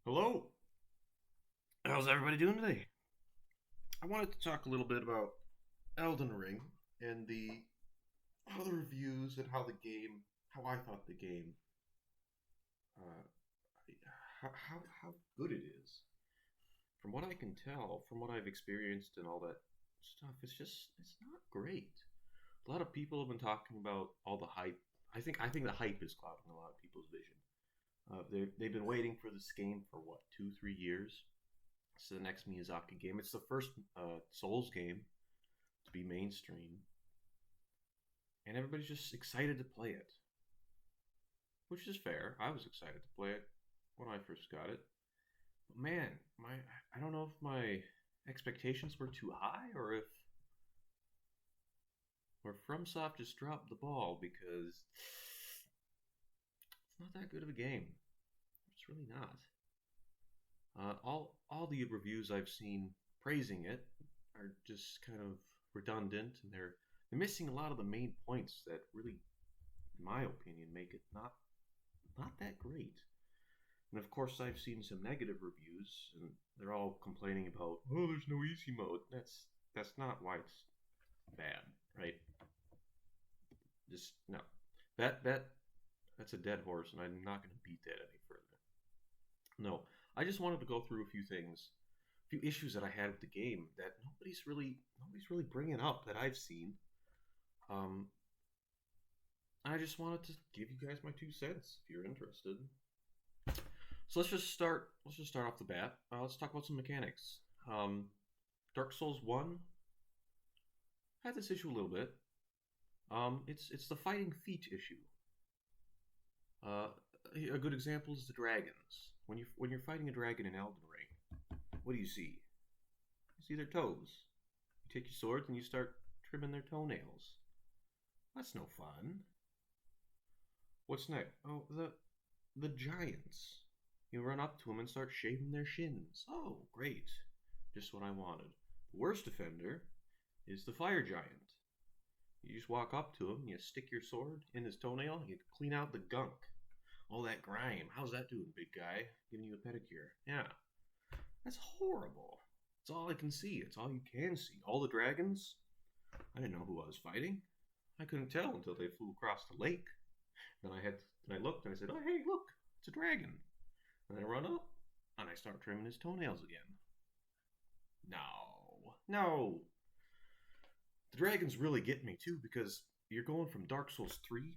Hello. How's everybody doing today? I wanted to talk a little bit about Elden Ring and how the reviews and how I thought the game, uh, how good it is. From what I can tell, from what I've experienced and all that stuff, it's not great. A lot of people have been talking about all the hype. I think the hype is clouding a lot of people's vision. They've been waiting for this game for what 2 3 years. It's the next Miyazaki game. It's the first Souls game to be mainstream, and everybody's just excited to play it, which is fair. I was excited to play it when I first got it, but man, my I don't know if my expectations were too high or FromSoft just dropped the ball because it's not that good of a game. It's really not. All the reviews I've seen praising it are just kind of redundant, and they're missing a lot of the main points that really, in my opinion, make it not that great. And of course, I've seen some negative reviews, and they're all complaining about, oh, there's no easy mode. That's not why it's bad, right? Just no. That that's a dead horse, and I'm not going to beat that any further. No, I just wanted to go through a few things, a few issues that I had with the game that nobody's really bringing up that I've seen. Um, I just wanted to give you guys my 2 cents if you're interested. So let's just start off the bat. Let's talk about some mechanics. Um, Dark Souls One had this issue a little bit. It's the fighting feet issue. Uh, a good example is the dragons. When you're fighting a dragon in Elden Ring, what do you see? You see their toes. You take your swords and you start trimming their toenails. That's no fun. What's next? Oh, the giants. You run up to them and start shaving their shins. Oh, great. Just what I wanted. The worst offender is the fire giant. You just walk up to him, you stick your sword in his toenail, you clean out the gunk. All that grime. How's that doing, big guy? Giving you a pedicure. Yeah. That's horrible. It's all I can see. It's all you can see. All the dragons. I didn't know who I was fighting. I couldn't tell until they flew across the lake. Then I looked and I said, "Oh, hey, look, it's a dragon." And I run up and I start trimming his toenails again. No, no. The dragons really get me too because you're going from Dark Souls 3,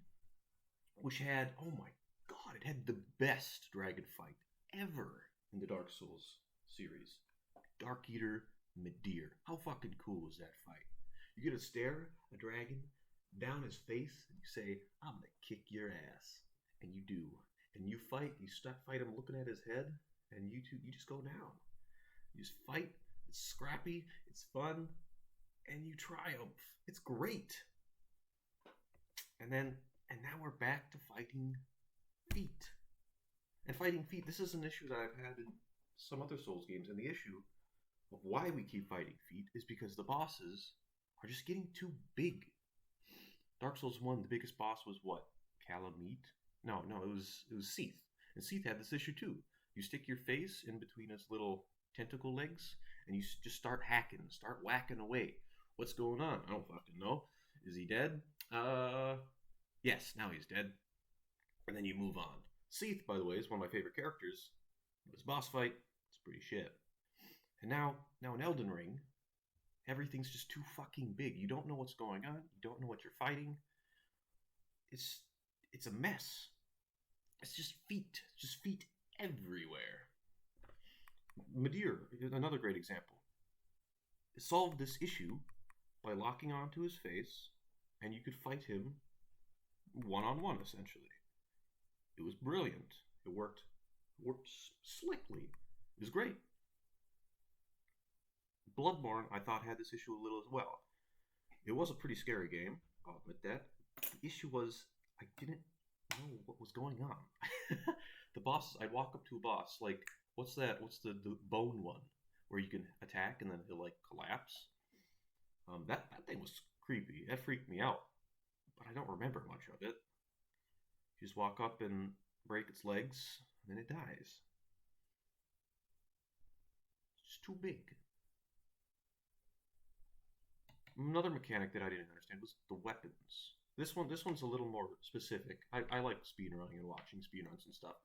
which had, oh my god, it had the best dragon fight ever in the Dark Souls series. Dark Eater Midir. How fucking cool was that fight? You get to stare a dragon down his face and you say, "I'm gonna kick your ass," and you do. And you fight. Fight him looking at his head, and you just go down. You just fight. It's scrappy. It's fun, and you triumph. It's great. And now we're back to fighting feet. And fighting feet, this is an issue that I've had in some other Souls games, and the issue of why we keep fighting feet is because the bosses are just getting too big. Dark Souls 1, the biggest boss was what? Calamite? No, it was Seath. And Seath had this issue too. You stick your face in between his little tentacle legs, and you just start hacking, start whacking away. What's going on? I don't fucking know. Is he dead? Yes, now he's dead. And then you move on. Seath, by the way, is one of my favorite characters. This boss fight, it's pretty shit. And now in Elden Ring, everything's just too fucking big. You don't know what's going on. You don't know what you're fighting. It's it's a mess. It's just feet. It's just feet everywhere. Midir, another great example, solved this issue by locking onto his face, and you could fight him one on one essentially. It was brilliant. It worked slickly. It was great. Bloodborne, I thought, had this issue a little as well. It was a pretty scary game, I'll admit that. The issue was I didn't know what was going on. The bosses, I'd walk up to a boss, like, what's that? What's the bone one? Where you can attack and then he'll, like, collapse. That thing was creepy. That freaked me out. But I don't remember much of it. You just walk up and break its legs, and then it dies. too big. Another mechanic that I didn't understand was the weapons. This one's a little more specific. I like speedrunning and watching speedruns and stuff.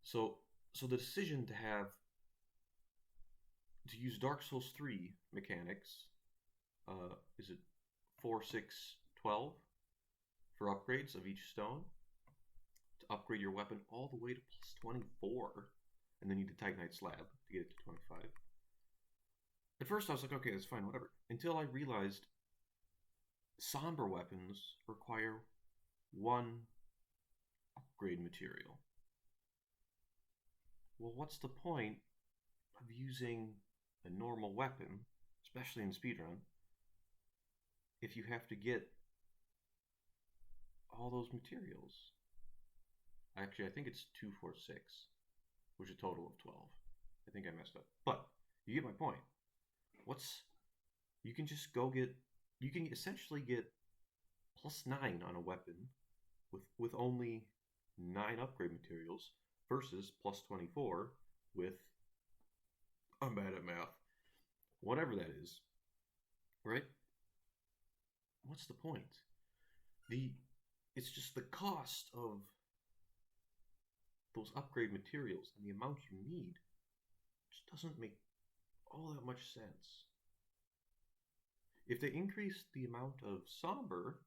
So so the decision to use Dark Souls 3 mechanics, is it 4, 6, 12 for upgrades of each stone to upgrade your weapon all the way to plus 24, and then you need the Titanite slab to get it to 25. At first I was like, okay, that's fine, whatever. Until I realized somber weapons require one upgrade material. Well, what's the point of using a normal weapon, especially in speedrun, if you have to get all those materials? Actually, I think it's 2, 4, 6, which is a total of 12. I think I messed up. But you get my point. You can just go get, you can essentially get plus 9 on a weapon with only 9 upgrade materials versus plus 24 with, I'm bad at math, whatever that is, right? What's the point? It's just the cost of those upgrade materials and the amount you need just doesn't make all that much sense. If they increased the amount of somber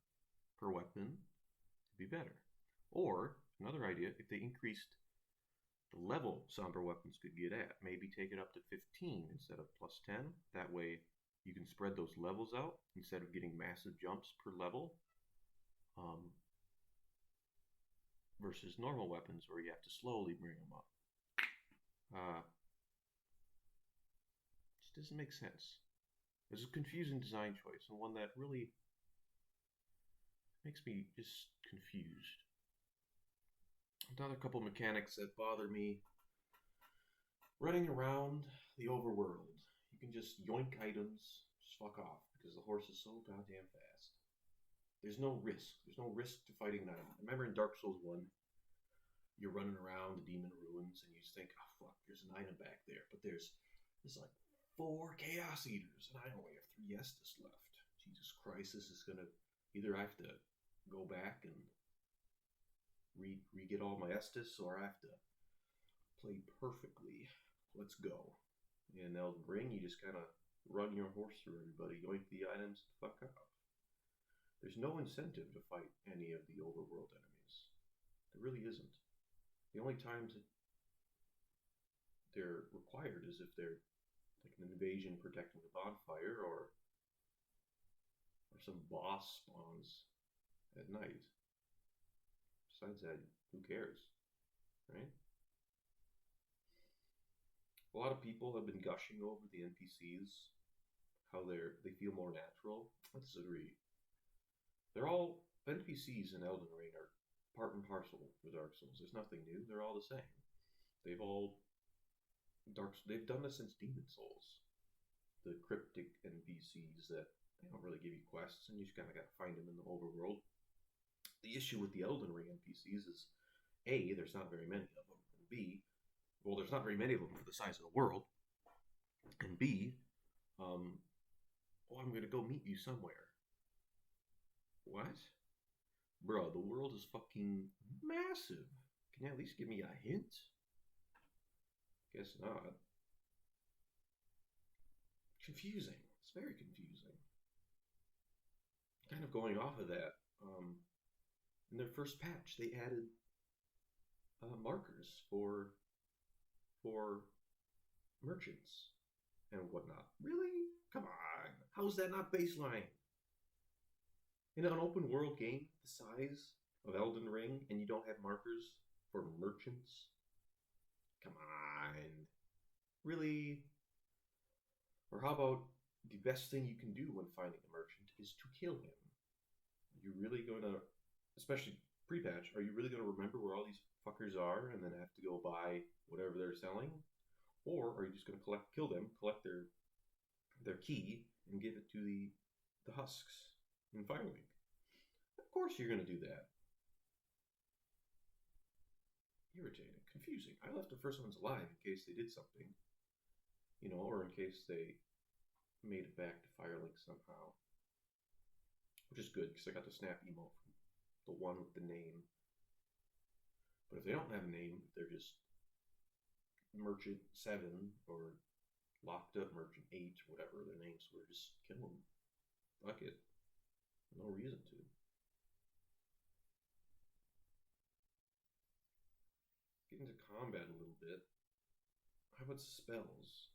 per weapon, it'd be better. Or, another idea, if they increased the level somber weapons could get at, maybe take it up to 15 instead of plus 10. That way you can spread those levels out instead of getting massive jumps per level, versus normal weapons where you have to slowly bring them up. Just doesn't make sense. It's a confusing design choice, and one that really makes me just confused. Another couple mechanics that bother me. Running around the overworld. You can just yoink items, just fuck off, because the horse is so goddamn fast. There's no risk. There's no risk to fighting an item. I remember in Dark Souls 1, you're running around the demon ruins, and you just think, oh fuck, there's an item back there. But there's like 4 Chaos Eaters, and I only have 3 Estus left. Jesus Christ, this is gonna... Either I have to go back and re-get all my Estus, or I have to play perfectly. Let's go. In Elden Ring, you just kind of run your horse through everybody, yoink the items, and fuck off. There's no incentive to fight any of the overworld enemies. There really isn't. The only times that they're required is if they're like an invasion protecting the bonfire, or some boss spawns at night. Besides that, who cares, right? A lot of people have been gushing over the NPCs, how they feel more natural. I disagree. They're all NPCs in Elden Ring are part and parcel with Dark Souls. There's nothing new. They're all the same. They've done this since Demon Souls. The cryptic NPCs that they don't really give you quests, and you just kind of got to find them in the overworld. The issue with the Elden Ring NPCs is, A, there's not very many of them, and B, well, there's not very many of them for the size of the world, and B, I'm going to go meet you somewhere. What? Bro, the world is fucking massive. Can you at least give me a hint? Guess not. Confusing. It's very confusing. Kind of going off of that, in their first patch, they added markers for merchants and whatnot. Really? Come on. How is that not baseline? In an open world game the size of Elden Ring, and you don't have markers for merchants? Come on. Really? Or how about the best thing you can do when finding a merchant is to kill him? Are you really going to, especially pre-patch, are you really going to remember where all these fuckers are and then have to go buy whatever they're selling? Or are you just going to kill them, collect their key, and give it to the husks in Firelink? Of course you're going to do that. Irritating. Confusing. I left the first ones alive in case they did something. or in case they made it back to Firelink somehow, which is good because I got the snap emote from the one with the name. But if they don't have a name, they're just Merchant 7 or Locked Up Merchant 8 or whatever their names were, just kill them. Fuck it. No reason to. Get into combat a little bit. How about spells?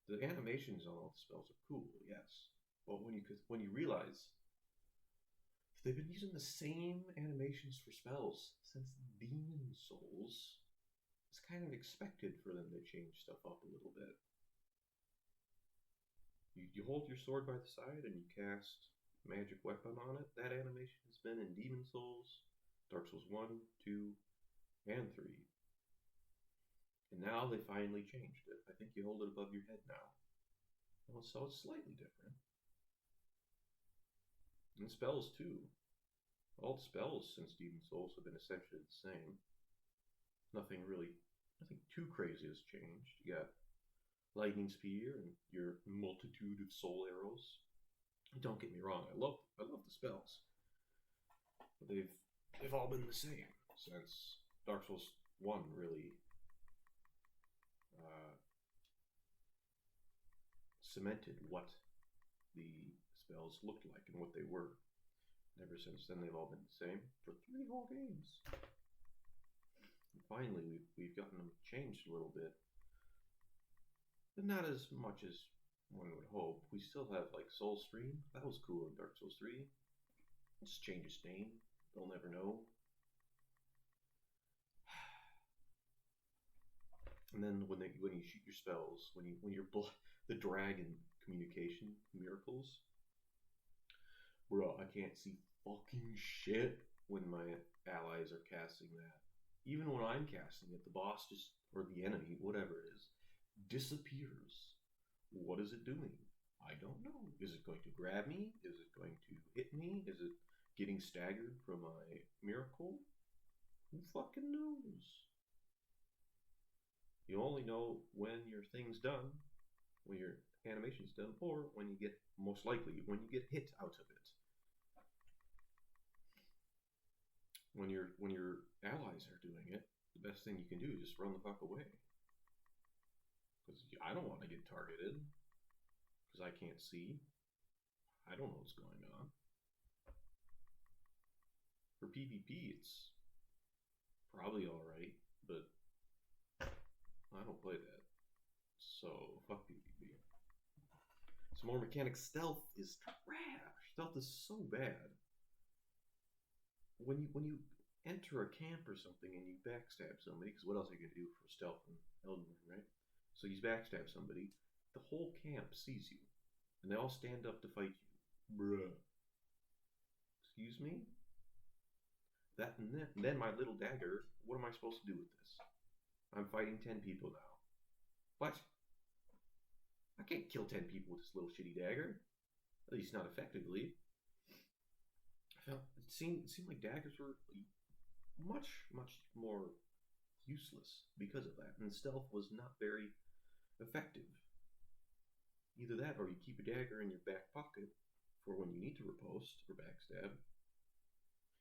The animations on all the spells are cool, yes. But when you realize they've been using the same animations for spells since Demon Souls, it's kind of expected for them to change stuff up a little bit. You hold your sword by the side and you cast magic weapon on it. That animation has been in Demon Souls, Dark Souls 1, 2, and 3. And now they finally changed it. I think you hold it above your head now. Well, so it's slightly different. And spells too. All the spells since Demon Souls have been essentially the same. Nothing too crazy has changed. You got Lightning Spear and your multitude of soul arrows. Don't get me wrong, I love the spells. But they've all been the same since Dark Souls 1 really cemented what the spells looked like and what they were. And ever since then, they've all been the same for 3 whole games. And finally, we've gotten them changed a little bit, but not as much as one would hope. We still have like Soul Stream. That was cool in Dark Souls 3. Just change its name. They'll never know. And then when you shoot your spells, when you're the dragon communication miracles, bro, I can't see fucking shit when my allies are casting that. Even when I'm casting it, the boss or the enemy, whatever it is, disappears. What is it doing? I don't know. Is it going to grab me? Is it going to hit me? Is it getting staggered from my miracle? Who fucking knows? You only know when your thing's done, when your animation's done, or when you get, most likely, when you get hit out of it. When your allies are doing it, the best thing you can do is just run the fuck away. Because I don't want to get targeted. Because I can't see. I don't know what's going on. For PvP, it's probably alright, but I don't play that. So, fuck PvP. Some more mechanics. Stealth is trash. Stealth is so bad. When you enter a camp or something and you backstab somebody, because what else are you going to do for stealth in Elden Ring, right? So you backstab somebody, the whole camp sees you, and they all stand up to fight you. Bruh. Excuse me? And then my little dagger, what am I supposed to do with this? I'm fighting 10 people now. What? I can't kill 10 people with this little shitty dagger. At least not effectively. It seemed like daggers were much more useless because of that, and stealth was not very effective. Either that, or you keep a dagger in your back pocket for when you need to riposte or backstab,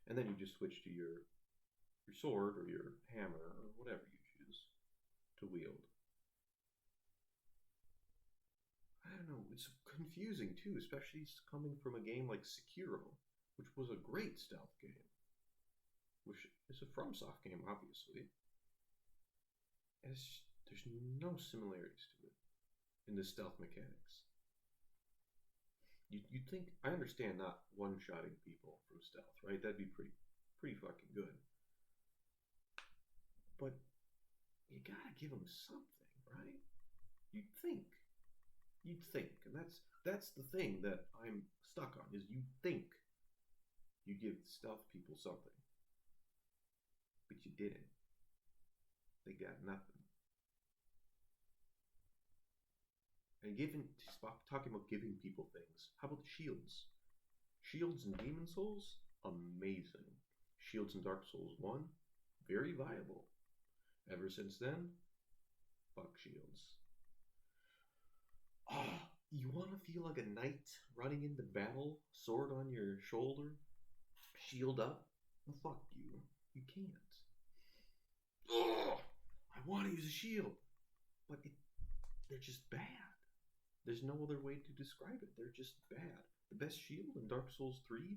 and then you just switch to your sword or your hammer or whatever you choose to wield. I don't know, it's confusing too, especially coming from a game like Sekiro, which was a great stealth game, which is a FromSoft game, obviously. There's no similarities to it in the stealth mechanics. You'd think, I understand not one-shotting people from stealth, right? That'd be pretty fucking good. But you gotta give them something, right? You'd think, and that's the thing that I'm stuck on, is you think you give stealth people something, but you didn't. They got nothing. And talking about giving people things, how about the shields? Shields in Demon Souls, amazing. Shields in Dark Souls 1, very viable. Ever since then, fuck shields. Ah, you want to feel like a knight running into battle, sword on your shoulder, shield up? Well, fuck you. You can't. Ugh, I want to use a shield, but they're just bad. There's no other way to describe it. They're just bad. The best shield in Dark Souls 3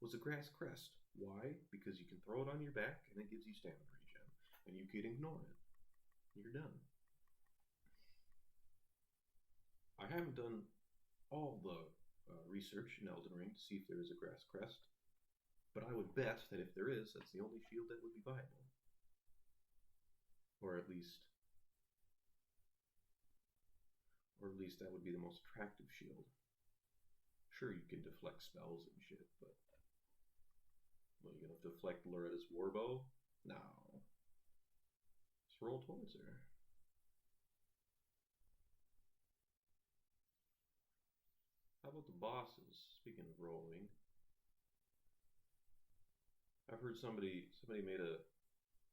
was a grass crest. Why? Because you can throw it on your back and it gives you stamina regen. And you can ignore it. You're done. I haven't done all the research in Elden Ring to see if there is a grass crest, but I would bet that if there is, that's the only shield that would be viable. Or at least that would be the most attractive shield. Sure, you can deflect spells and shit, but what, are you gonna deflect Loretta's warbow? No. Just roll towards her. How about the bosses? Speaking of rolling, I've heard somebody made a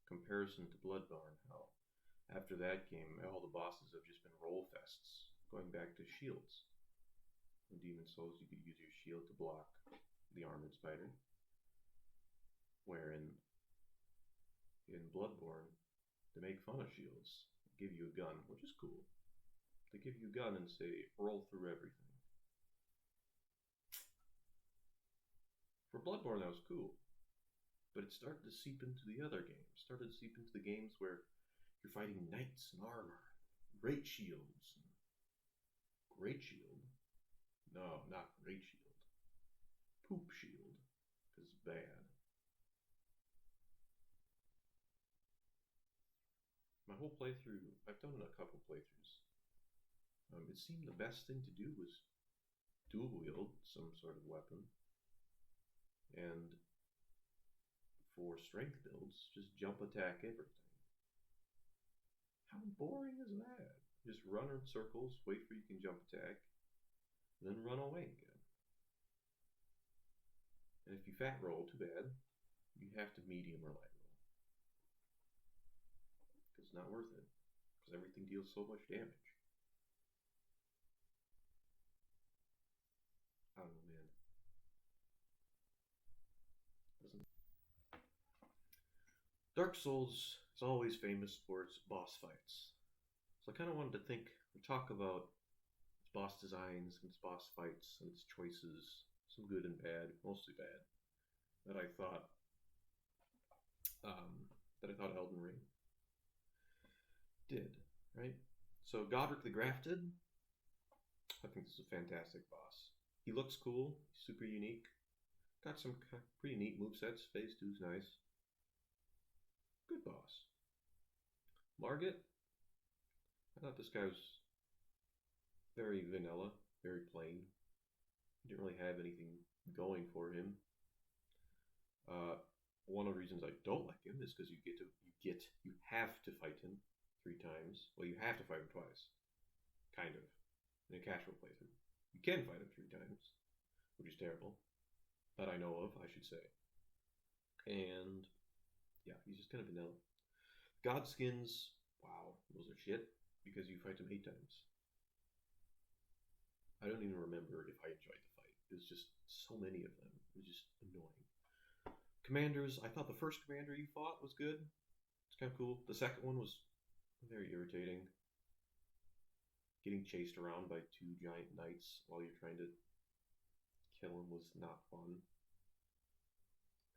comparison to Bloodborne. How after that game, all the bosses have just been roll fests, going back to shields. In Demon Souls, you could use your shield to block the armored spider, wherein in Bloodborne, they make fun of shields, give you a gun, which is cool. They give you a gun and say, roll through everything. For Bloodborne, that was cool. But it started to seep into the other games. It started to seep into the games where you're fighting knights in armor, great shields. Great shield? No, not great shield. Poop shield. Because it's bad. My whole playthrough, I've done a couple playthroughs. It seemed the best thing to do was dual wield some sort of weapon. And for strength builds, just jump attack everything. How boring is that? Just run in circles, wait for you can jump attack, then run away again. And if you fat roll, too bad. You have to medium or light roll. Because it's not worth it. Because everything deals so much damage. I don't know, man. Doesn't. Dark Souls is always famous for its boss fights. So I kind of wanted to talk about its boss designs and its boss fights and its choices, some good and bad, mostly bad, that I thought Elden Ring did, right? So Godric the Grafted, I think this is a fantastic boss. He looks cool, super unique, got some pretty neat movesets. Phase 2's nice. Good boss. Margit, I thought this guy was very vanilla, very plain. He didn't really have anything going for him. One of the reasons I don't like him is because you have to fight him 3 times. Well, you have to fight him twice, kind of, in a casual playthrough. You can fight him 3 times, which is terrible, that I know of, I should say. And yeah, he's just kind of vanilla. Godskins, wow, those are shit, because you fight them 8 times. I don't even remember if I enjoyed the fight. There's just so many of them. It was just annoying. Commanders, I thought the first commander you fought was good. It's kind of cool. The second one was very irritating. Getting chased around by 2 giant knights while you're trying to kill them was not fun.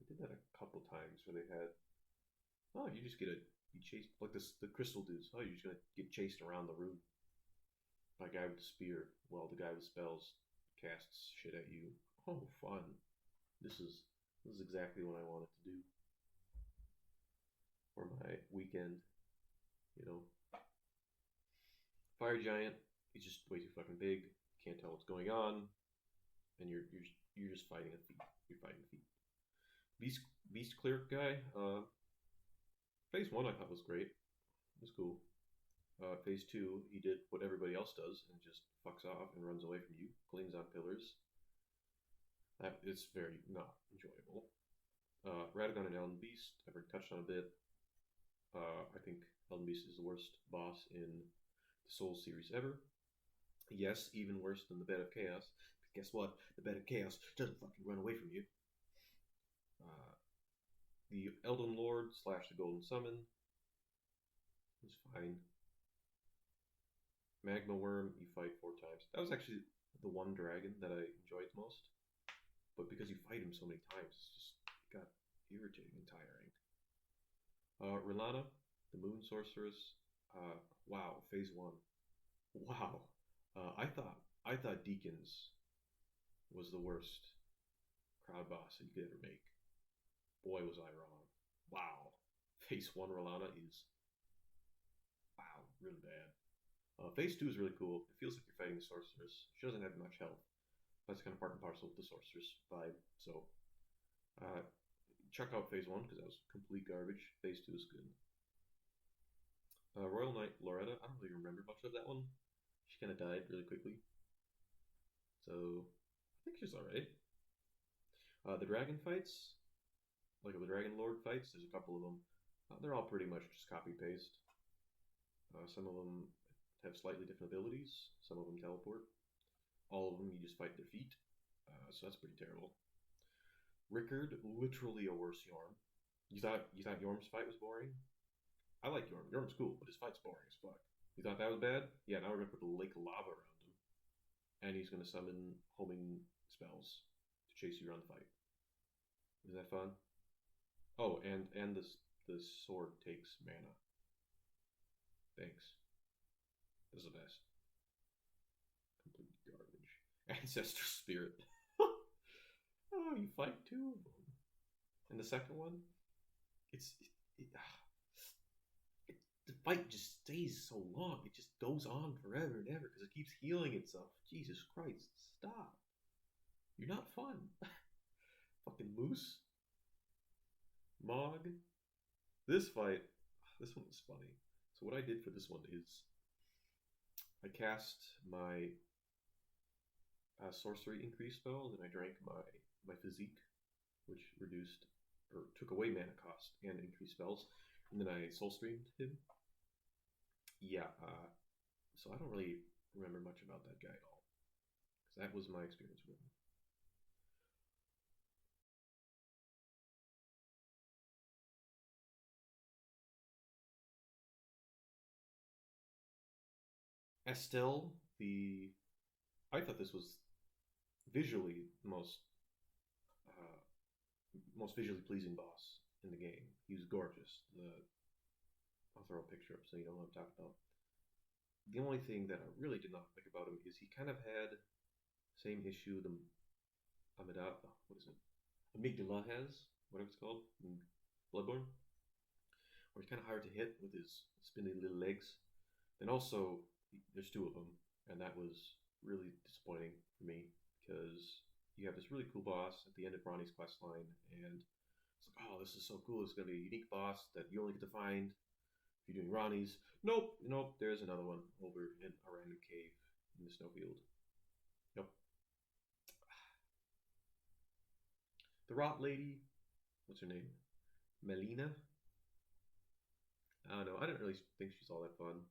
I did that a couple times where they had, you chase, like the crystal dudes. Oh, you're just gonna get chased around the room by a guy with a spear while the guy with spells casts shit at you. Oh, fun. This is exactly what I wanted to do for my weekend, you know. Fire giant, he's just way too fucking big. Can't tell what's going on, and you're just fighting a thief. You're fighting a thief. Beast cleric guy. Phase 1 I thought was great. It was cool. Phase 2, he did what everybody else does and just fucks off and runs away from you, clings on pillars. That is very not enjoyable. Radagon and Elden Beast, I've already touched on a bit. I think Elden Beast is the worst boss in the Souls series ever. Yes, even worse than the Bed of Chaos. But guess what? The Bed of Chaos doesn't fucking run away from you. Uh, the Elden Lord slash the Golden Summon is fine. Magma Worm, you fight 4 times. That was actually the one dragon that I enjoyed most. But because you fight him so many times, it's just got irritating and tiring. Rilana, the Moon Sorceress. Wow, Phase 1. Wow. I thought Deacons was the worst crowd boss that you could ever make. Boy, was I wrong. Wow. Phase 1 Rilana is, wow, really bad. Phase 2 is really cool. It feels like you're fighting a sorceress. She doesn't have much health. That's kind of part and parcel with the sorceress vibe. So, uh, check out Phase 1 because that was complete garbage. Phase 2 is good. Royal Knight Loretta, I don't really remember much of that one. She kind of died really quickly. So, I think she's alright. The dragon fights, like the Dragon Lord fights, there's a couple of them. They're all pretty much just copy paste. Some of them have slightly different abilities. Some of them teleport. All of them you just fight their feet. So that's pretty terrible. Rickard, literally a worse Yorm. You thought Yorm's fight was boring? I like Yorm. Yorm's cool, but his fight's boring as fuck. You thought that was bad? Yeah, now we're gonna put a lake of lava around him, and he's gonna summon homing spells to chase you around the fight. Is that fun? Oh, and the sword takes mana. Thanks. This is the best. Complete garbage. Ancestor Spirit. Oh, you fight 2 of them. And the second one, it's the fight just stays so long. It just goes on forever and ever because it keeps healing itself. Jesus Christ, stop! You're not fun. Fucking Moose, Mog. This fight, this one was funny. So what I did for this one is I cast my sorcery increase spell, and I drank my physique, which reduced or took away mana cost and increased spells, and then I soul streamed him. Yeah, so I don't really remember much about that guy at all, because that was my experience with him. Estelle, I thought this was visually the most visually pleasing boss in the game. He was gorgeous. I'll throw a picture up so you know what I'm talking about. The only thing that I really did not like about him is he kind of had same issue the Amida, what is it? Amygdala has, whatever it's called, in Bloodborne, where he's kind of hard to hit with his spindly little legs. And also, there's 2 of them, and that was really disappointing for me because you have this really cool boss at the end of Ronnie's quest line, and it's like, oh, this is so cool. It's going to be a unique boss that you only get to find if you're doing Ronnie's. Nope, there's another one over in a random cave in the snowfield. Yep. The Rot Lady, what's her name? Melina? I don't know. I didn't really think she's all that fun.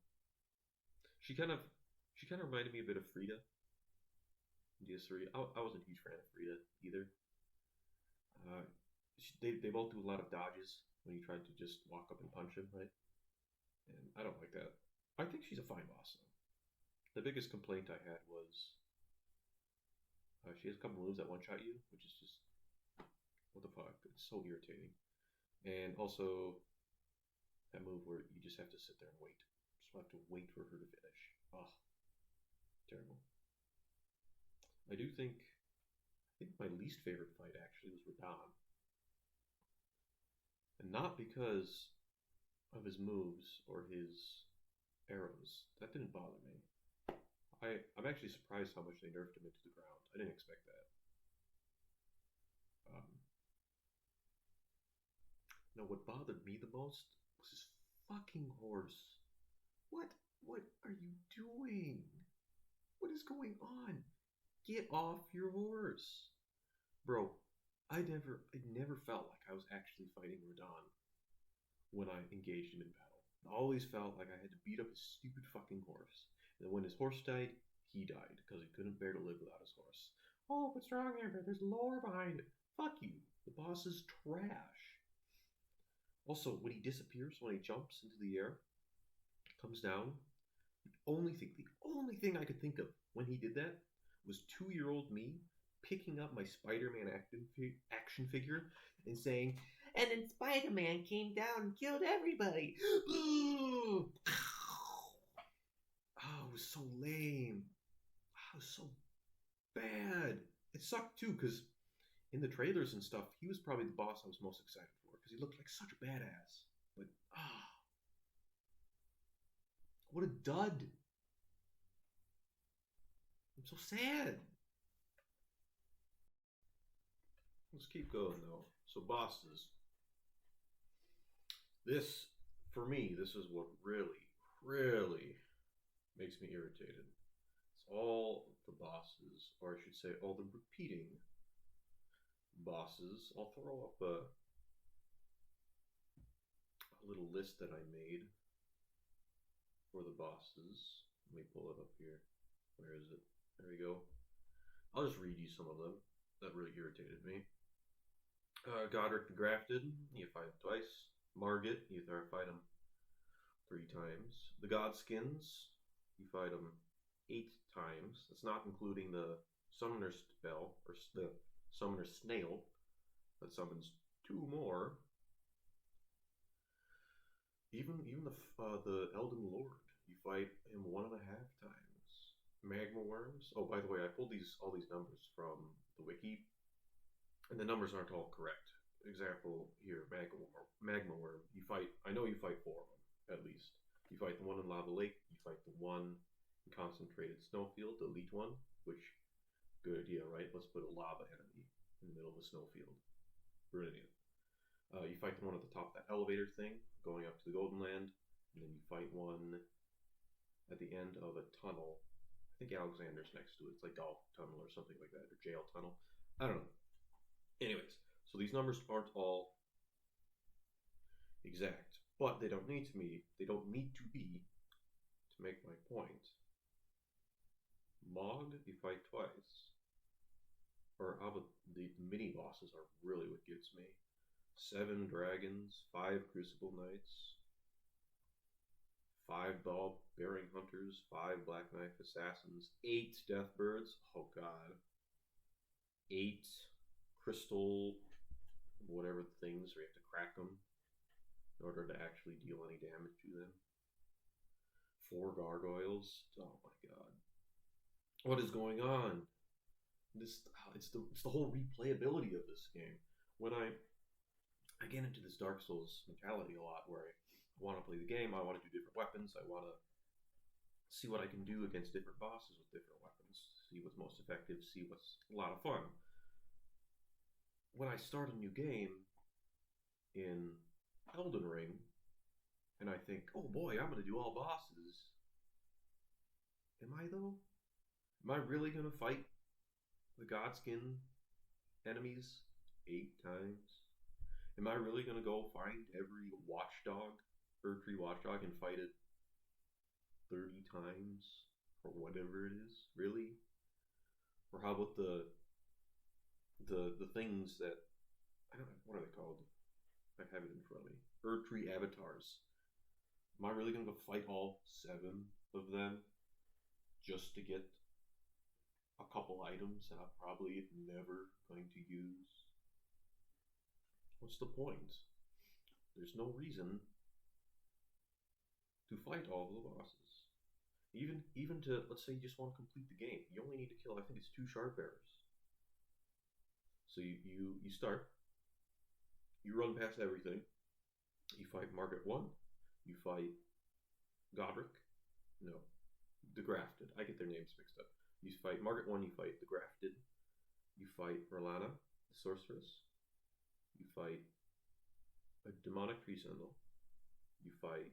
She kind of reminded me a bit of Frida in DS3. I wasn't a huge fan of Frida either. They both do a lot of dodges when you try to just walk up and punch him, right? And I don't like that. I think she's a fine boss though. The biggest complaint I had was she has a couple moves that one shot you, which is just what the fuck. It's so irritating. And also that move where you just have to sit there and wait. Just have to wait for her to finish. Oh, terrible. I think my least favorite fight actually was Radahn. And not because of his moves or his arrows. That didn't bother me. I'm actually surprised how much they nerfed him into the ground. I didn't expect that. No, what bothered me the most was his fucking horse. What? What are you doing? What is going on? Get off your horse. Bro, I never felt like I was actually fighting Radahn when I engaged him in battle. I always felt like I had to beat up his stupid fucking horse. And when his horse died, he died because he couldn't bear to live without his horse. Oh, what's wrong here? There's lore behind it. Fuck you. The boss is trash. Also, when he disappears, when he jumps into the air, comes down, the only thing I could think of when he did that was 2-year-old me picking up my Spider-Man action figure and saying, and then Spider-Man came down and killed everybody. Ooh! Oh, it was so lame. Oh, it was so bad. It sucked too, because in the trailers and stuff, he was probably the boss I was most excited for, because he looked like such a badass. But, what a dud. I'm so sad. Let's keep going, though. So, bosses. This, for me, this is what really, really makes me irritated. It's all the bosses, or I should say, all the repeating bosses. I'll throw up a little list that I made for the bosses. Let me pull it up here. Where is it? There we go. I'll just read you some of them that really irritated me. Godric the Grafted, you fight him twice. Margit, you fight him 3 times. The Godskins, you fight him 8 times. That's not including the Summoner Spell, or the Summoner Snail, that summons 2 more. Even the Elden Lord, you fight him 1.5 times. Magma Worms. Oh, by the way, I pulled all these numbers from the wiki, and the numbers aren't all correct. Example here, Magma Worm. I know you fight 4 of them at least. You fight the one in Lava Lake. You fight the one in Concentrated Snowfield, the elite one. Which, good idea, right? Let's put a lava enemy in the middle of a snowfield. Brilliant. You fight the one at the top of that elevator thing, going up to the Golden Land, and then you fight one at the end of a tunnel. I think Alexander's next to it. It's like Golf Tunnel or something like that, or Jail Tunnel. I don't know. Anyways, so these numbers aren't all exact, but they don't need to be to make my point. Mog, you fight twice. Or how about the mini bosses are really what gets me. 7 dragons, 5 crucible knights, 5 ball bearing hunters, 5 black knife assassins, 8 deathbirds. Oh god. 8 crystal whatever things where you have to crack them in order to actually deal any damage to them. 4 gargoyles. Oh my god. What is going on? It's the whole replayability of this game. When I get into this Dark Souls mentality a lot, where I want to play the game, I want to do different weapons, I want to see what I can do against different bosses with different weapons, see what's most effective, see what's a lot of fun. When I start a new game in Elden Ring, and I think, oh boy, I'm going to do all bosses. Am I though? Am I really going to fight the Godskin enemies 8 times? Am I really going to go find every watchdog, Erdtree watchdog, and fight it 30 times? Or whatever it is? Really? Or how about the things that, I don't know, what are they called? I have it in front of me. Erdtree avatars. Am I really going to go fight all 7 of them just to get a couple items that I'm probably never going to use? What's the point? There's no reason to fight all the bosses. Even to, let's say you just want to complete the game. You only need to kill, I think it's 2 shard bearers. So you start, you run past everything, you fight Margaret 1, you fight Godric, no, the Grafted, I get their names mixed up. You fight Margaret 1, you fight the Grafted, you fight Merlana, the Sorceress, you fight a Demonic Tree Sentinel, you fight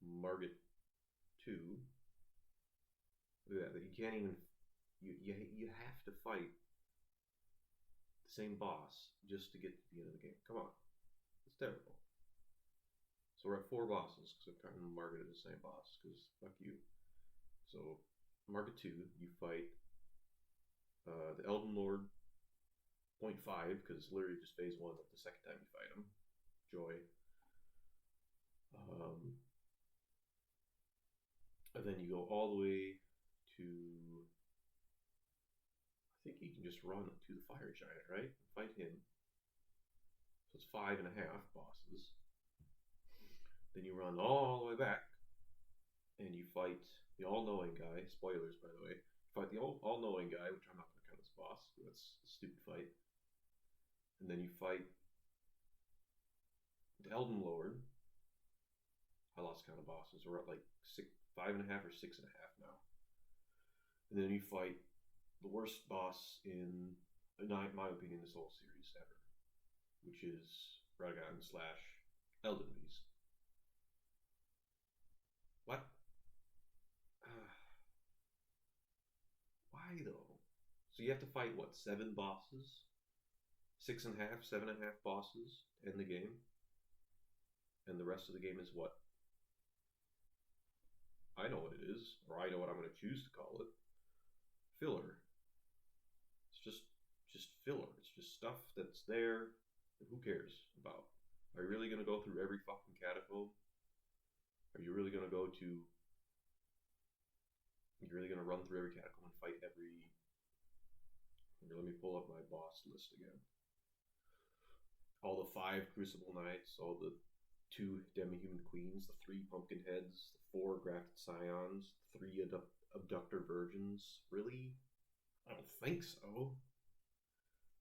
Margaret 2, look at that, you can't even, you have to fight the same boss just to get to the end of the game. Come on. It's terrible. So we're at 4 bosses, because I'm counting Margaret as the same boss, because fuck you. So, Market 2, you fight the Elden Lord 0.5, because literally just phase 1 the second time you fight him. Joy. And then you go all the way to... I think you can just run to the Fire Giant, right? Fight him. So it's 5.5 bosses. Then you run all the way back, and you fight the all-knowing guy. Spoilers, by the way. You fight the all-knowing guy, which I'm not going to count as boss. That's a stupid fight. And then you fight the Elden Lord. I lost count of bosses. We're at like 5.5 or 6.5 now. And then you fight the worst boss in my opinion, this whole series ever, which is Radagon / Elden Beast. What? Why though? So you have to fight what, 7 bosses? 6.5, 7.5 bosses to end the game? And the rest of the game is what? I know what it is, or I know what I'm going to choose to call it. Filler. It's just filler. It's just stuff that's there that who cares about. Are you really going to go through every fucking catacomb? Are you really going to go to... You're really going to run through every catacomb and fight every... Here, let me pull up my boss list again. All the 5 Crucible Knights, all the 2 Demi-Human Queens, the 3 Pumpkin Heads, the 4 Grafted Scions, the 3 Abductor Virgins. Really? I don't think so.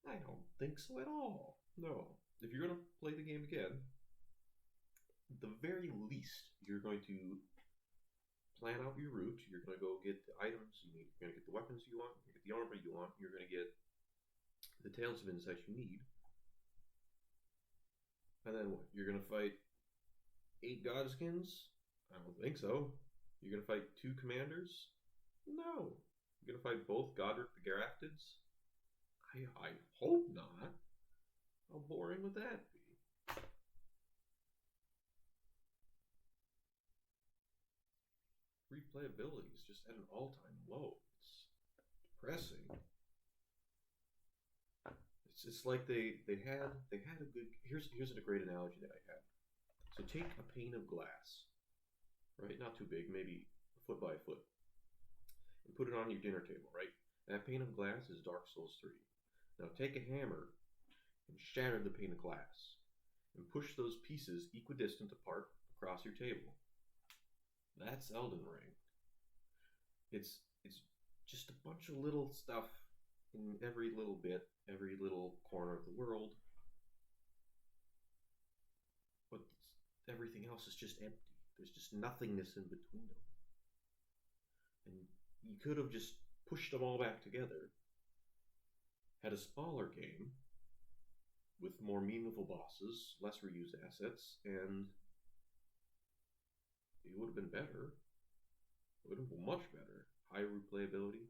I don't think so at all. No. If you're going to play the game again, at the very least, you're going to plan out your route. You're going to go get the items you need. You're going to get the weapons you want. You're going to get the armor you want. You're going to get the talismans that you need. And then what? You're going to fight 8 Godskins? I don't think so. You're going to fight 2 commanders? No. You're going to fight both Godric the Garaftids? I hope not. How boring would that be? Replayability is just at an all-time low. It's depressing. It's like they had a good... Here's a great analogy that I have. So take a pane of glass, right? Not too big, maybe a foot by a foot, and put it on your dinner table, right? That pane of glass is Dark Souls 3. Now take a hammer and shatter the pane of glass, and push those pieces equidistant apart across your table. That's Elden Ring. It's just a bunch of little stuff in every little bit, every little corner of the world, but everything else is just empty. There's just nothingness in between them. And you could have just pushed them all back together, had a smaller game with more meaningful bosses, less reused assets, and it would have been better. It would have been much better. Higher replayability.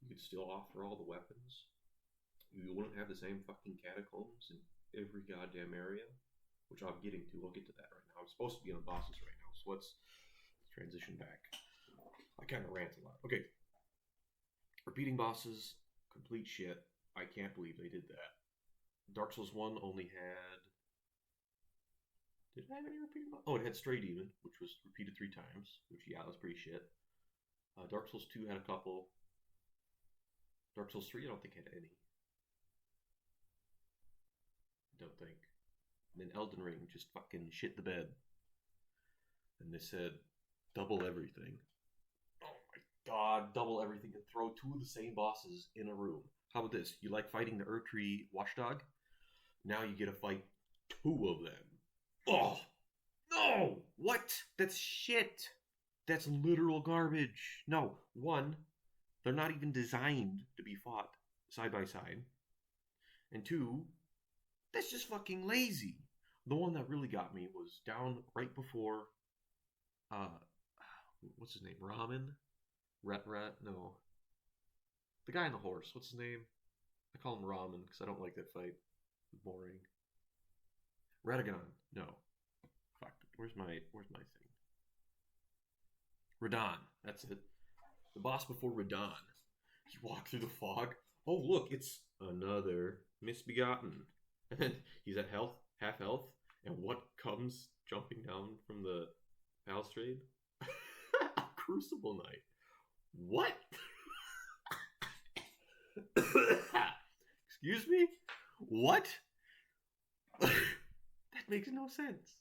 You could still offer all the weapons. You wouldn't have the same fucking catacombs in every goddamn area, which I'm getting to. We'll get to that right now. I'm supposed to be on bosses right now, so let's transition back. I kind of rant a lot. Okay. Repeating bosses, complete shit. I can't believe they did that. Dark Souls 1 only had... Did it have any repeating bosses? Oh, it had Stray Demon, which was repeated 3 times, which, yeah, was pretty shit. Dark Souls 2 had a couple. Dark Souls 3, I don't think had any. Don't think. And then Elden Ring just fucking shit the bed. And they said, double everything. Oh my god, double everything and throw 2 of the same bosses in a room. How about this? You like fighting the Erdtree Watchdog? Now you get to fight 2 of them. Oh! No! What? That's shit! That's literal garbage. No, 1, they're not even designed to be fought side by side. And 2, that's just fucking lazy. The one that really got me was down right before, what's his name? Ramen? No. The guy on the horse, what's his name? I call him Ramen because I don't like that fight. It's boring. Radagon, no. Fuck, where's my thing? Radahn, that's it. The boss before Radon. You walk through the fog. Oh, look, it's another misbegotten. And then he's at health, half health. And what comes jumping down from the balustrade? A Crucible Knight. What? Excuse me? What? That makes no sense.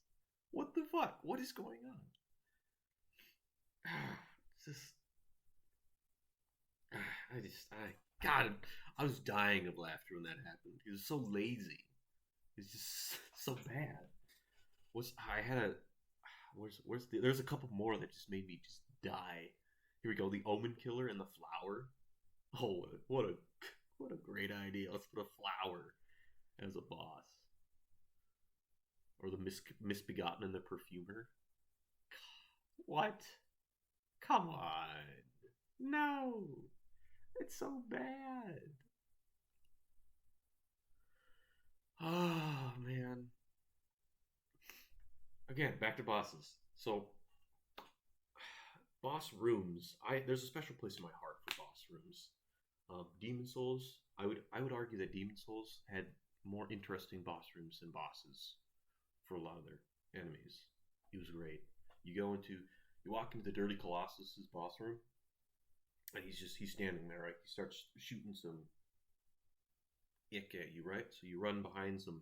What the fuck? What is going on? It's just, God, I was dying of laughter when that happened. He was so lazy. It's just so bad. There's a couple more that just made me just die. Here we go. The Omen Killer and the Flower. Oh, what a great idea. Let's put a flower as a boss. Or the Misbegotten and the Perfumer. What? Come on. No. It's so bad. Oh, man. Again, back to bosses. So, boss rooms. There's a special place in my heart for boss rooms. Demon Souls. I would argue that Demon Souls had more interesting boss rooms than bosses for a lot of their enemies. It was great. You walk into the Dirty Colossus's boss room, and he's standing there, right? He starts shooting some ick at you, right? So you run behind some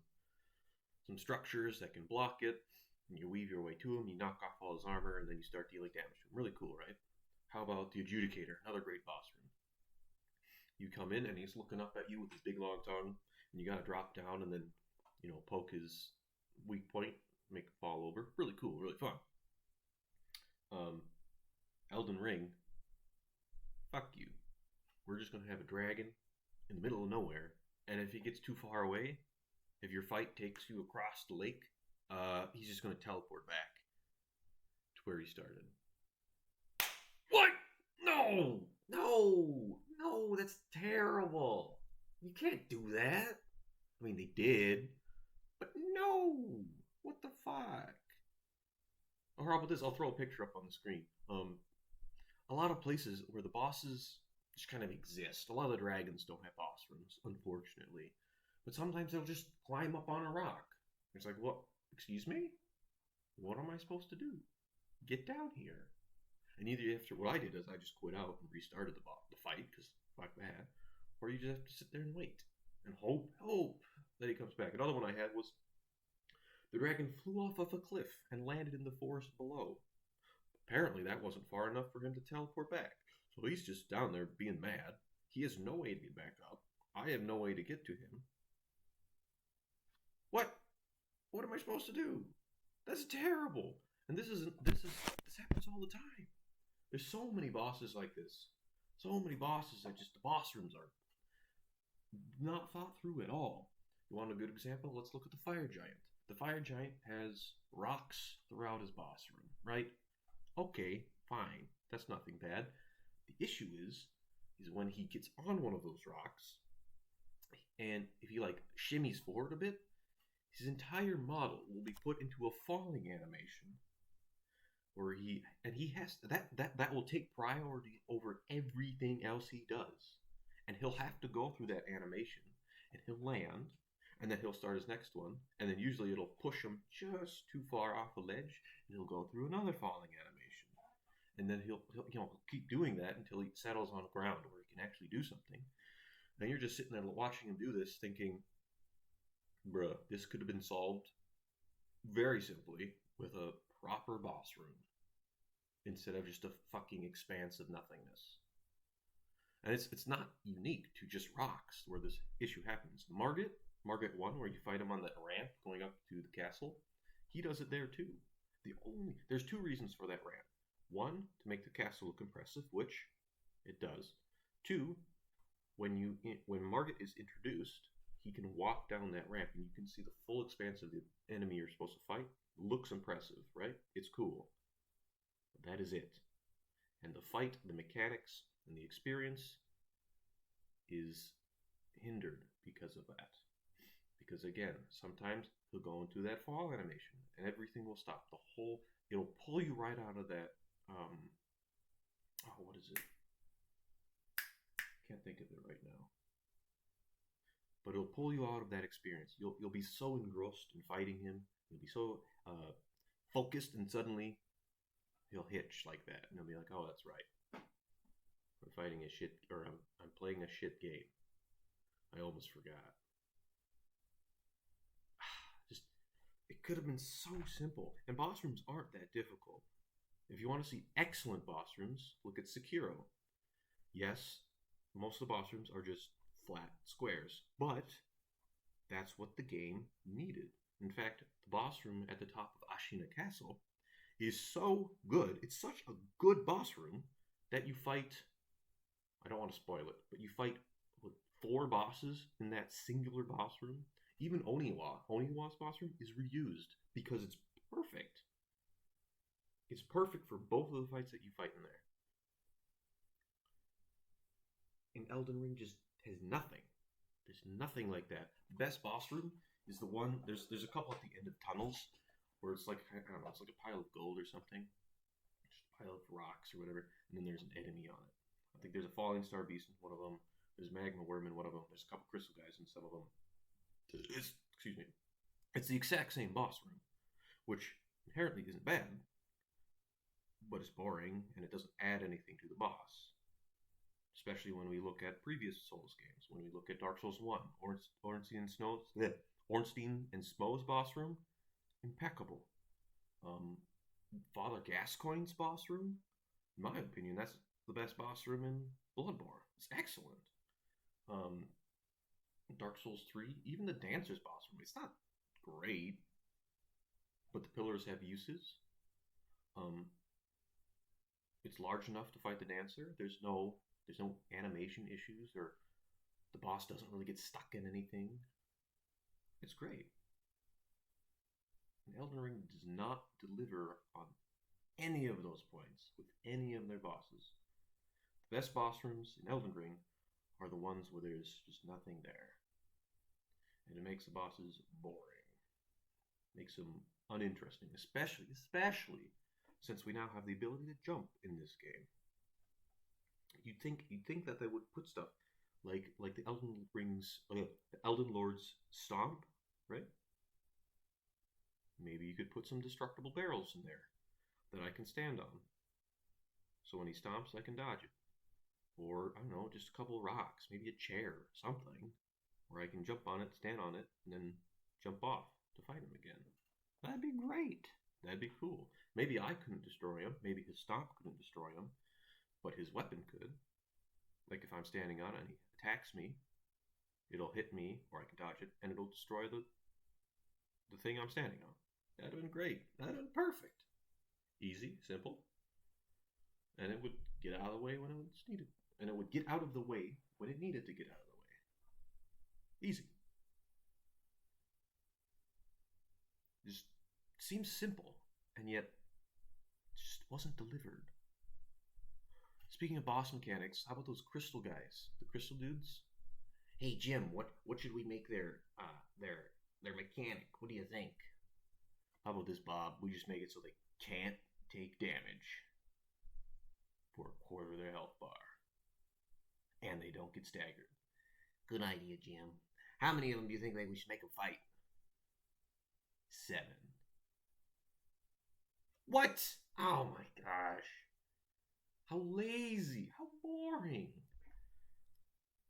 structures that can block it, and you weave your way to him. You knock off all his armor, and then you start dealing damage to him. Really cool, right? How about the Adjudicator? Another great boss room. You come in, and he's looking up at you with his big long tongue, and you gotta drop down and then, poke his weak point, make him fall over. Really cool, really fun. Elden Ring. Fuck you. We're just gonna have a dragon in the middle of nowhere, and if he gets too far away, if your fight takes you across the lake, he's just gonna teleport back to where he started. What? No! No, that's terrible. You can't do that. I mean, they did, but no. What the fuck? Or how about this? I'll throw a picture up on the screen. A lot of places where the bosses just kind of exist. A lot of the dragons don't have boss rooms, unfortunately. But sometimes they'll just climb up on a rock. It's like, what? Excuse me? What am I supposed to do? Get down here. And either after what I did is I just quit out and restarted the fight, because fuck that. Or you just have to sit there and wait. And hope that he comes back. Another one I had was the dragon flew off of a cliff and landed in the forest below. Apparently that wasn't far enough for him to teleport back. So he's just down there being mad. He has no way to get back up. I have no way to get to him. What? What am I supposed to do? That's terrible. And this happens all the time. There's so many bosses like this. So many bosses that just the boss rooms are not thought through at all. You want a good example? Let's look at the Fire Giant. The Fire Giant has rocks throughout his boss room, right? Okay, fine. That's nothing bad. The issue is when he gets on one of those rocks, and if he shimmies forward a bit, his entire model will be put into a falling animation, where he has that will take priority over everything else he does, and he'll have to go through that animation, and he'll land, and then he'll start his next one, and then usually it'll push him just too far off the ledge, and he'll go through another falling animation, and then he'll keep doing that until he settles on the ground where he can actually do something. And you're just sitting there watching him do this, thinking, bruh, this could have been solved very simply with a proper boss room instead of just a fucking expanse of nothingness. And it's not unique to just rocks where this issue happens. Margit 1, where you fight him on that ramp going up to the castle, he does it there too. There's two reasons for that ramp. One, to make the castle look impressive, which it does. Two, when Margit is introduced, he can walk down that ramp and you can see the full expanse of the enemy you're supposed to fight. Looks impressive, right? It's cool. But that is it. And the fight, the mechanics, and the experience is hindered because of that. Because again, sometimes he'll go into that fall animation and everything will stop. It'll pull you right out of that, what is it? Can't think of it right now. But it'll pull you out of that experience. You'll be so engrossed in fighting him. You'll be so focused, and suddenly he'll hitch like that, and you'll be like, "Oh, that's right. I'm fighting a shit, or I'm playing a shit game. I almost forgot." Just it could have been so simple. And boss rooms aren't that difficult. If you want to see excellent boss rooms, look at Sekiro. Yes, most of the boss rooms are just flat squares, but that's what the game needed. In fact, the boss room at the top of Ashina Castle is so good. It's such a good boss room that you fight. I don't want to spoil it, but you fight what, 4 bosses in that singular boss room. Even Oniwa's boss room is reused because it's perfect. It's perfect for both of the fights that you fight in there. And Elden Ring just has nothing. There's nothing like that. The best boss room is the one. There's a couple at the end of tunnels where it's like, I don't know, it's like a pile of gold or something, just a pile of rocks or whatever, and then there's an enemy on it. I think there's a falling star beast in one of them. There's Magma Worm in one of them. There's a couple crystal guys in some of them. Excuse me. It's the exact same boss room, which inherently isn't bad, but it's boring and it doesn't add anything to the boss. Especially when we look at previous Souls games. When we look at Dark Souls 1, Ornstein and Smo's boss room, impeccable. Father Gascoigne's boss room, in my opinion, that's the best boss room in Bloodborne. It's excellent. Dark Souls 3, even the Dancer's boss room, it's not great, but the pillars have uses. It's large enough to fight the Dancer. There's no animation issues, or the boss doesn't really get stuck in anything. It's great. And Elden Ring does not deliver on any of those points with any of their bosses. The best boss rooms in Elden Ring are the ones where there's just nothing there. And it makes the bosses boring. Makes them uninteresting, especially since we now have the ability to jump in this game. You'd think that they would put stuff like the Elden Lord's Stomp, right? Maybe you could put some destructible barrels in there that I can stand on. So when he stomps, I can dodge it. Or, I don't know, just a couple of rocks, maybe a chair, something, where I can jump on it, stand on it, and then jump off to fight him again. That'd be great. That'd be cool. Maybe I couldn't destroy him. Maybe his stomp couldn't destroy him. But his weapon could. Like if I'm standing on it and he attacks me, it'll hit me, or I can dodge it, and it'll destroy the thing I'm standing on. That'd have been great. That'd have been perfect. Easy, simple. And it would get out of the way when it was needed. And it would get out of the way when it needed to get out of the way. Easy. Just seems simple, and yet just wasn't delivered. Speaking of boss mechanics, how about those crystal guys? The crystal dudes? Hey Jim, what should we make their mechanic? What do you think? How about this, Bob? We just make it so they can't take damage for a quarter of their health bar. And they don't get staggered. Good idea, Jim. How many of them do you think we should make them fight? 7. What? Oh my gosh. How lazy. How boring.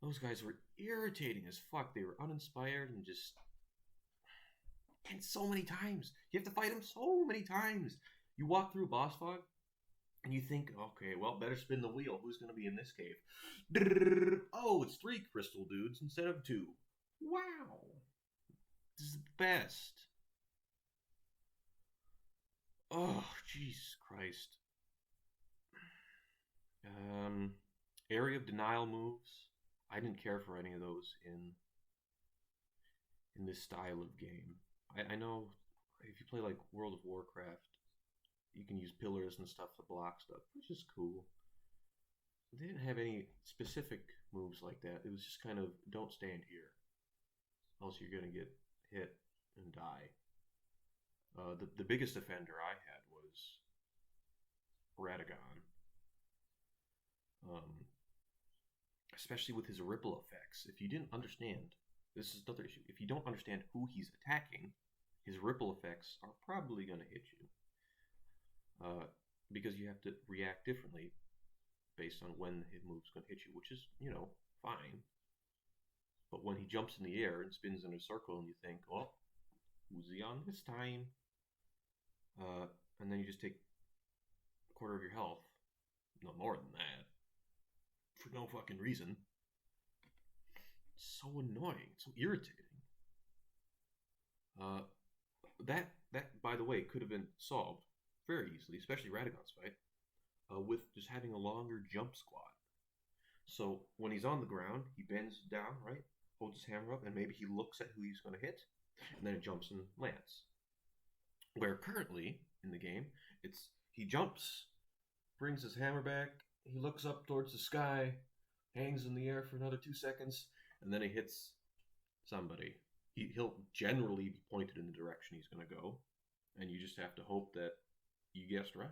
Those guys were irritating as fuck. They were uninspired and just... And so many times. You have to fight them so many times. You walk through boss fog and you think, okay, well, better spin the wheel. Who's going to be in this cave? Oh, it's 3 crystal dudes instead of 2. Wow. This is the best. Oh, Jesus Christ. Area of denial moves. I didn't care for any of those in this style of game. I know if you play like World of Warcraft, you can use pillars and stuff to block stuff, which is cool. They didn't have any specific moves like that. It was just kind of, don't stand here, else you're going to get hit and die. The biggest offender I had was Radagon. especially with his ripple effects. If you didn't understand, this is another issue. If you don't understand who he's attacking, his ripple effects are probably going to hit you. Because you have to react differently based on when his move's going to hit you, which is, fine. But when he jumps in the air and spins in a circle and you think, well, who's he on this time? And then you just take a quarter of your health. No more than that. For no fucking reason. It's so annoying. It's so irritating. That, by the way, could have been solved very easily, especially Radagon's fight, with just having a longer jump squat. So when he's on the ground, he bends down, right? Holds his hammer up, and maybe he looks at who he's going to hit, and then it jumps and lands. Where currently, in the game, it's he jumps, brings his hammer back, he looks up towards the sky, hangs in the air for another 2 seconds, and then he hits somebody. He'll generally be pointed in the direction he's going to go, and you just have to hope that you guessed right.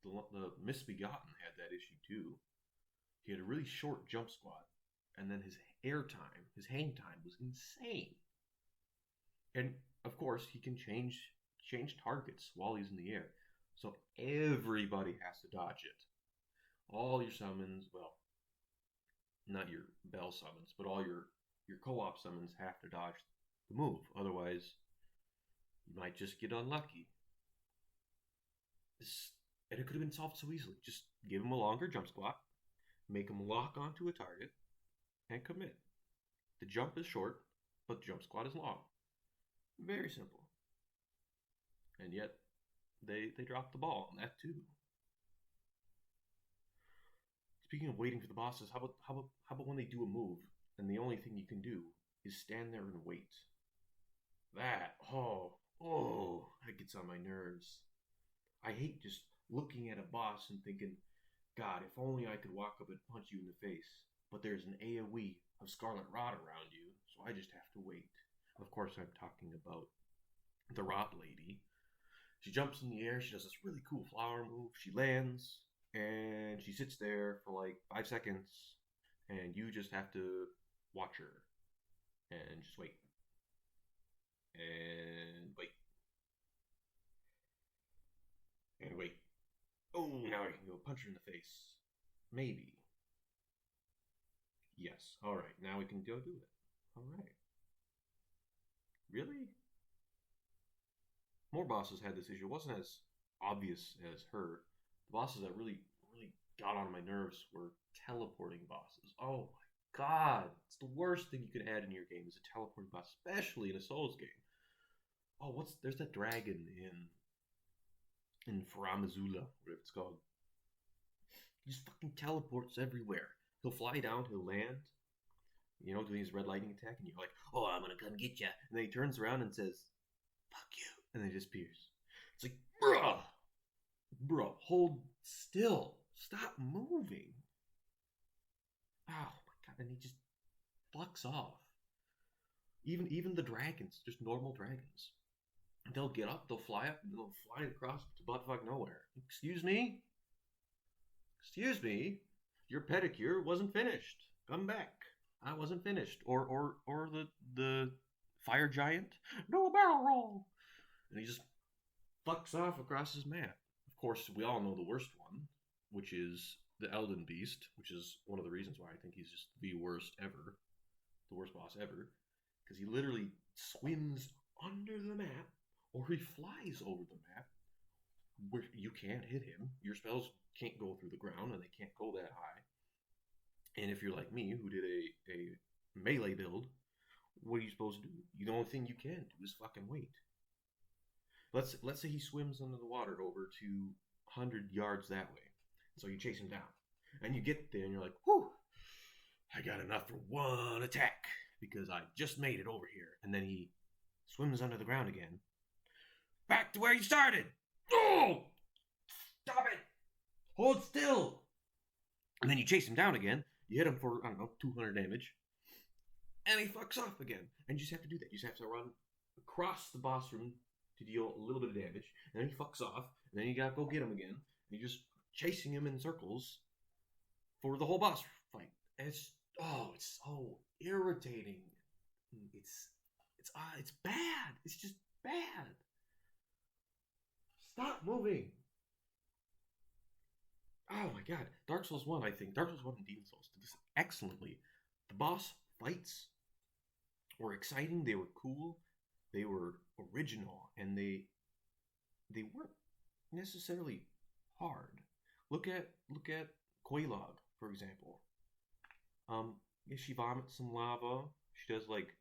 The Misbegotten had that issue too. He had a really short jump squat, and then his hang time was insane. And of course, he can change targets while he's in the air, so everybody has to dodge it. All your summons, well, not your bell summons, but all your co-op summons have to dodge the move. Otherwise, you might just get unlucky. And it could have been solved so easily. Just give him a longer jump squat, make him lock onto a target, and commit. The jump is short, but the jump squat is long. Very simple. And yet, they dropped the ball on that too. Speaking of waiting for the bosses, how about when they do a move and the only thing you can do is stand there and wait? That gets on my nerves. I hate just looking at a boss and thinking, God, if only I could walk up and punch you in the face. But there's an AoE of Scarlet Rot around you, so I just have to wait. Of course, I'm talking about the Rot Lady. She jumps in the air, she does this really cool flower move, she lands, and she sits there for like 5 seconds, and you just have to watch her and just wait. And wait. And wait. Oh, now I can go punch her in the face. Maybe. Yes. Alright, now we can go do it. Alright. Really? More bosses had this issue. It wasn't as obvious as her. The bosses that really got on my nerves were teleporting bosses. Oh my god. It's the worst thing you can add in your game is a teleporting boss, especially in a Souls game. Oh, there's that dragon in FromSoft, whatever it's called. He just fucking teleports everywhere. He'll fly down, he'll land, doing his red lightning attack, and you're like, oh, I'm gonna come get ya. And then he turns around and says, fuck you, and then he disappears. It's like, bruh, hold still. Stop moving. Oh my god, and he just fucks off. Even the dragons, just normal dragons. They'll get up, they'll fly up, and they'll fly across to buttfuck nowhere. Excuse me? Your pedicure wasn't finished. Come back. I wasn't finished. Or the fire giant. No barrel roll. And he just fucks off across his map. Of course, we all know the worst one, which is the Elden Beast, which is one of the reasons why I think he's just the worst ever. The worst boss ever. Because he literally swims under the map, or he flies over the map, where you can't hit him. Your spells can't go through the ground, and they can't go that high. And if you're like me, who did a melee build, what are you supposed to do? The only thing you can do is fucking wait. Let's say he swims under the water over to 100 yards that way. So you chase him down. And you get there, and you're like, whew, I got enough for one attack, because I just made it over here. And then he swims under the ground again. Back to where you started! Oh! Stop it! Hold still! And then you chase him down again. You hit him for, 200 damage. And he fucks off again. And you just have to do that. You just have to run across the boss room to deal a little bit of damage. And then he fucks off. And then you gotta go get him again. And you just chasing him in circles for the whole boss fight. And it's so irritating. It's bad. It's just bad. Stop moving. Oh my god. Dark Souls 1, I think. Dark Souls 1 and Demon Souls did this excellently. The boss fights were exciting, they were cool, they were original, and they weren't necessarily hard. Look at Quelaag, for example. Yeah, she vomits some lava. She does like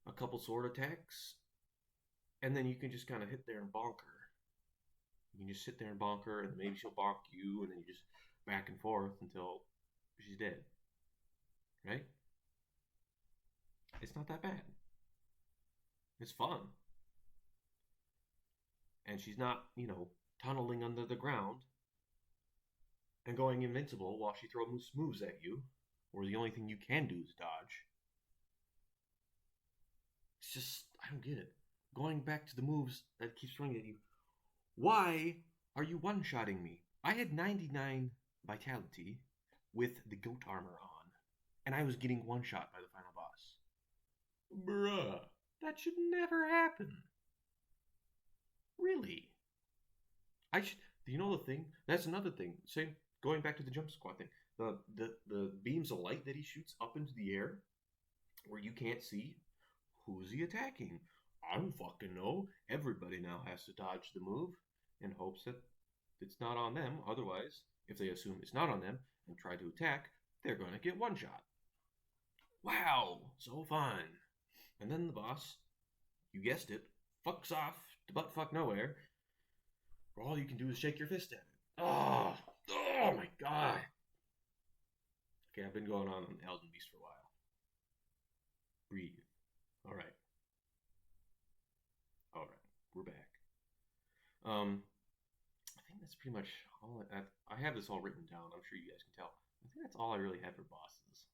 a couple sword attacks, and then you can just kind of hit there and bonk her. You can just sit there and bonk her, and maybe she'll bonk you, and then you just back and forth until she's dead. Right? It's not that bad. It's fun. And she's not, tunneling under the ground and going invincible while she throws moves at you, or the only thing you can do is dodge. It's just, I don't get it. Going back to the moves that keeps throwing at you. Why are you one-shotting me? I had 99 vitality with the goat armor on, and I was getting one-shot by the final boss. Bruh, that should never happen. Really? You know the thing? That's another thing. Same, going back to the jump squad thing. The beams of light that he shoots up into the air, where you can't see, who's he attacking? I don't fucking know. Everybody now has to dodge the move in hopes that it's not on them. Otherwise, if they assume it's not on them and try to attack, they're going to get one shot. Wow, so fun. And then the boss, you guessed it, fucks off to buttfuck nowhere. All you can do is shake your fist at it. Oh my god. Okay, I've been going on Elden Beast for a while. Breathe. Alright, we're back. I think that's pretty much all. I have this all written down. I'm sure you guys can tell. I think that's all I really had for bosses.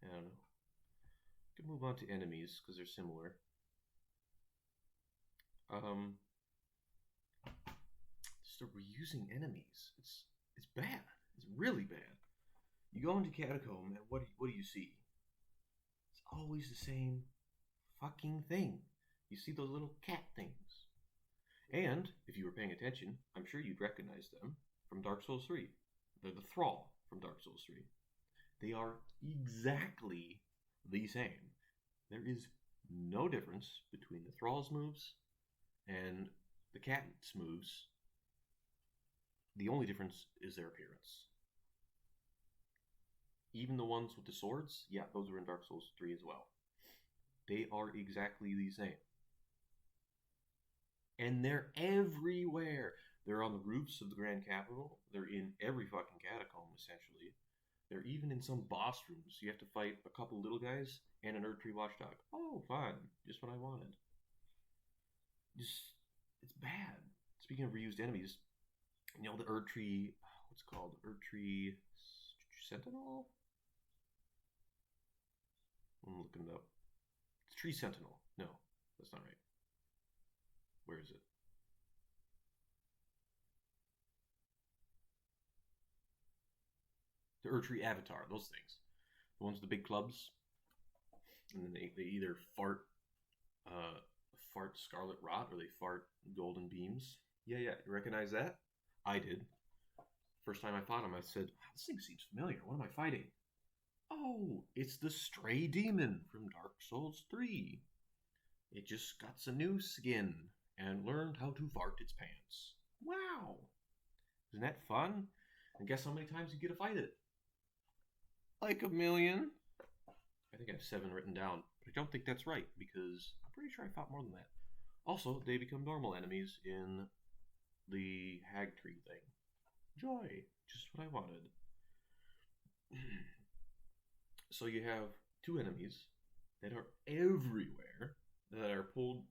I don't know. We can move on to enemies because they're similar. Just the reusing enemies. It's bad. It's really bad. You go into Catacomb and what do you see? It's always the same fucking thing. You see those little cat things. And, if you were paying attention, I'm sure you'd recognize them from Dark Souls 3. They're the Thrall from Dark Souls 3. They are exactly the same. There is no difference between the Thrall's moves and the cat's moves. The only difference is their appearance. Even the ones with the swords, yeah, those were in Dark Souls 3 as well. They are exactly the same. And they're everywhere. They're on the roofs of the Grand Capital. They're in every fucking catacomb, essentially. They're even in some boss rooms. You have to fight a couple little guys and an Erdtree watchdog. Oh, fun. Just what I wanted. It's bad. Speaking of reused enemies, the Erdtree, what's it called? Erdtree Sentinel? I'm looking it up. It's Tree Sentinel. No, that's not right. Where is it? The Erdtree Avatar, those things. The ones with the big clubs. And then they either fart scarlet rot or they fart golden beams. Yeah, you recognize that? I did. First time I fought him, I said, this thing seems familiar. What am I fighting? Oh, it's the Stray Demon from Dark Souls 3. It just got some new skin and learned how to fart its pants. Wow! Isn't that fun? And guess how many times you get to fight it? Like 1 million. I think I have 7 written down, but I don't think that's right because I'm pretty sure I fought more than that. Also, they become normal enemies in the Hag Tree thing. Joy, just what I wanted. So you have 2 enemies that are everywhere that are pulled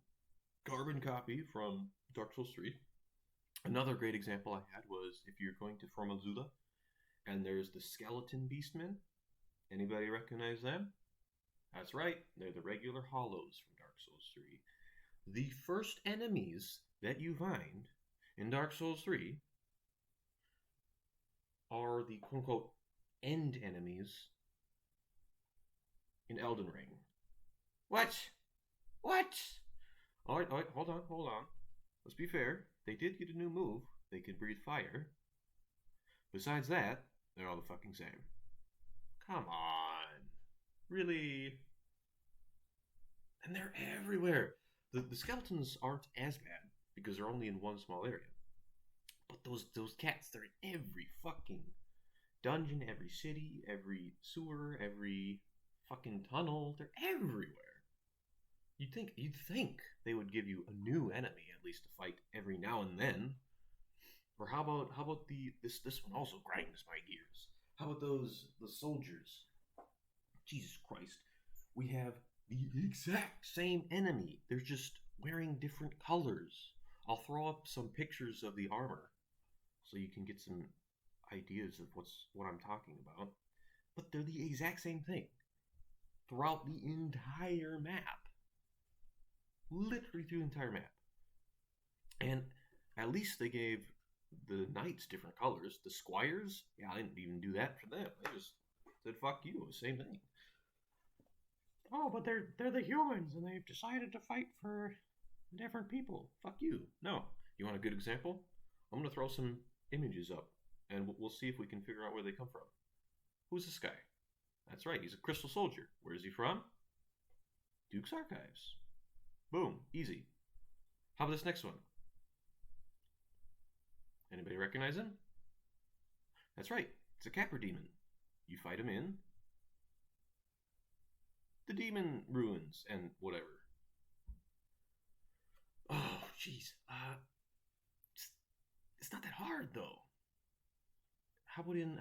carbon copy from Dark Souls 3. Another great example I had was if you're going to FromSoft and there's the skeleton beastmen. Anybody recognize them? That's right, they're the regular hollows from Dark Souls 3. The first enemies that you find in Dark Souls 3 are the quote unquote end enemies in Elden Ring. What? What? Alright, hold on. Let's be fair. They did get a new move. They can breathe fire. Besides that, they're all the fucking same. Come on. Really? And they're everywhere. The skeletons aren't as bad because they're only in one small area. But those cats, they're in every fucking dungeon, every city, every sewer, every fucking tunnel. They're everywhere. You'd think they would give you a new enemy at least to fight every now and then. Or how about this one also grinds my gears. How about the soldiers? Jesus Christ. We have the exact same enemy. They're just wearing different colors. I'll throw up some pictures of the armor so you can get some ideas of what I'm talking about. But they're the exact same thing throughout the entire map. Literally through the entire map. And at least they gave the knights different colors. The squires, yeah, I didn't even do that for them. They just said, fuck you, same thing. Oh, but they're the humans, and they've decided to fight for different people. Fuck you. No. You want a good example? I'm going to throw some images up, and we'll see if we can figure out where they come from. Who's this guy? That's right, he's a crystal soldier. Where is he from? Duke's Archives. Boom. Easy. How about this next one? Anybody recognize him? That's right, it's a Capra demon. You fight him in the demon ruins and whatever. Oh, jeez. It's not that hard though. How about in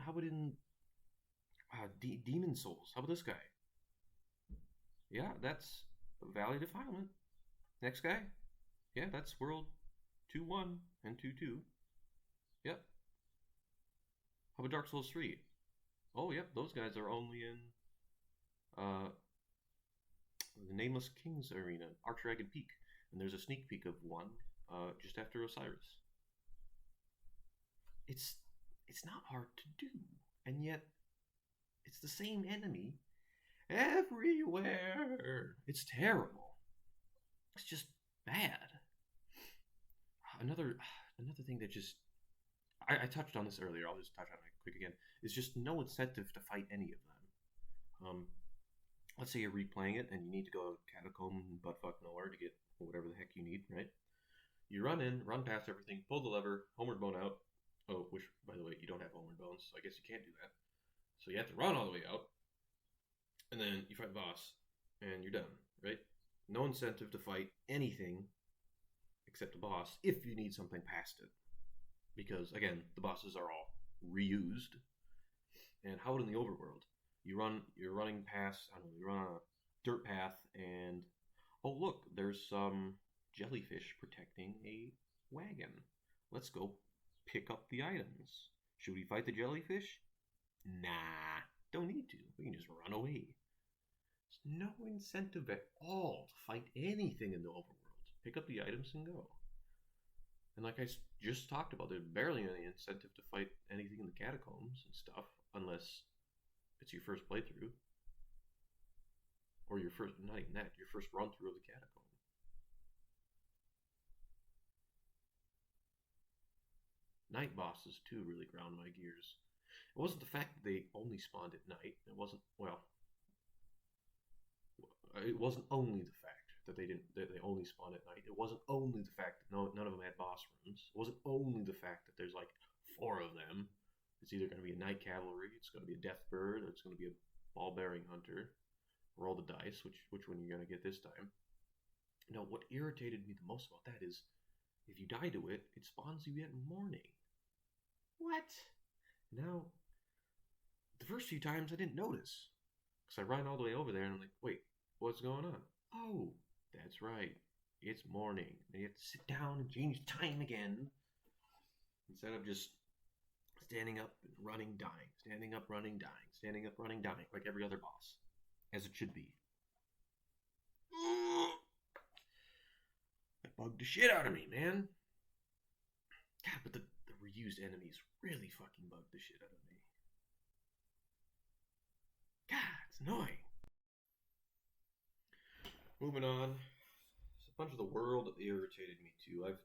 Demon Souls? How about this guy? Yeah, that's Valley Defilement. Next guy? Yeah, that's World 2-1 and 2-2. Yep. How about Dark Souls 3? Oh, yep, those guys are only in the Nameless King's Arena, Archdragon Peak. And there's a sneak peek of one just after Osiris. It's not hard to do, and yet it's the same enemy everywhere. It's terrible. It's just bad. Another thing that just I touched on this earlier. I'll just touch on it quick again. Is just no incentive to fight any of them. Let's say you're replaying it and you need to go catacomb buttfuck nowhere to get whatever the heck you need, right? You run in, run past everything, pull the lever, homeward bone out. Oh, which, by the way, you don't have homeward bones, so I guess you can't do that. So you have to run all the way out, and then you fight the boss, and you're done, right? No incentive to fight anything except the boss if you need something past it. Because, again, the bosses are all reused. And how about in the overworld? You're running past, I don't know, you run on a dirt path, and oh look, there's some jellyfish protecting a wagon. Let's go pick up the items. Should we fight the jellyfish? Nah, don't need to. We can just run away. There's no incentive at all to fight anything in the overworld. Pick up the items and go. And like I just talked about, there's barely any incentive to fight anything in the catacombs and stuff, unless it's your first playthrough. Or your first, not even that, your first run through of the catacomb. Night bosses, too, really ground my gears. It wasn't the fact that they only spawned at night. It wasn't only the fact that they only spawned at night. It wasn't only the fact that none of them had boss rooms. It wasn't only the fact that there's like 4 of them. It's either going to be a night cavalry, it's going to be a death bird, or it's going to be a ball-bearing hunter. Roll the dice, which one you're going to get this time. Now, what irritated me the most about that is, if you die to it, it spawns you at morning. What? Now, the first few times I didn't notice. Because I run all the way over there and I'm like, wait, what's going on? Oh, that's right. It's morning. And you have to sit down and change time again. Instead of just standing up, running, dying. Standing up, running, dying. Standing up, running, dying. Like every other boss. As it should be. bugged the shit out of me, man. God, but the reused enemies really fucking bugged the shit out of me. God, it's annoying. Moving on. There's a bunch of the world that irritated me too. I've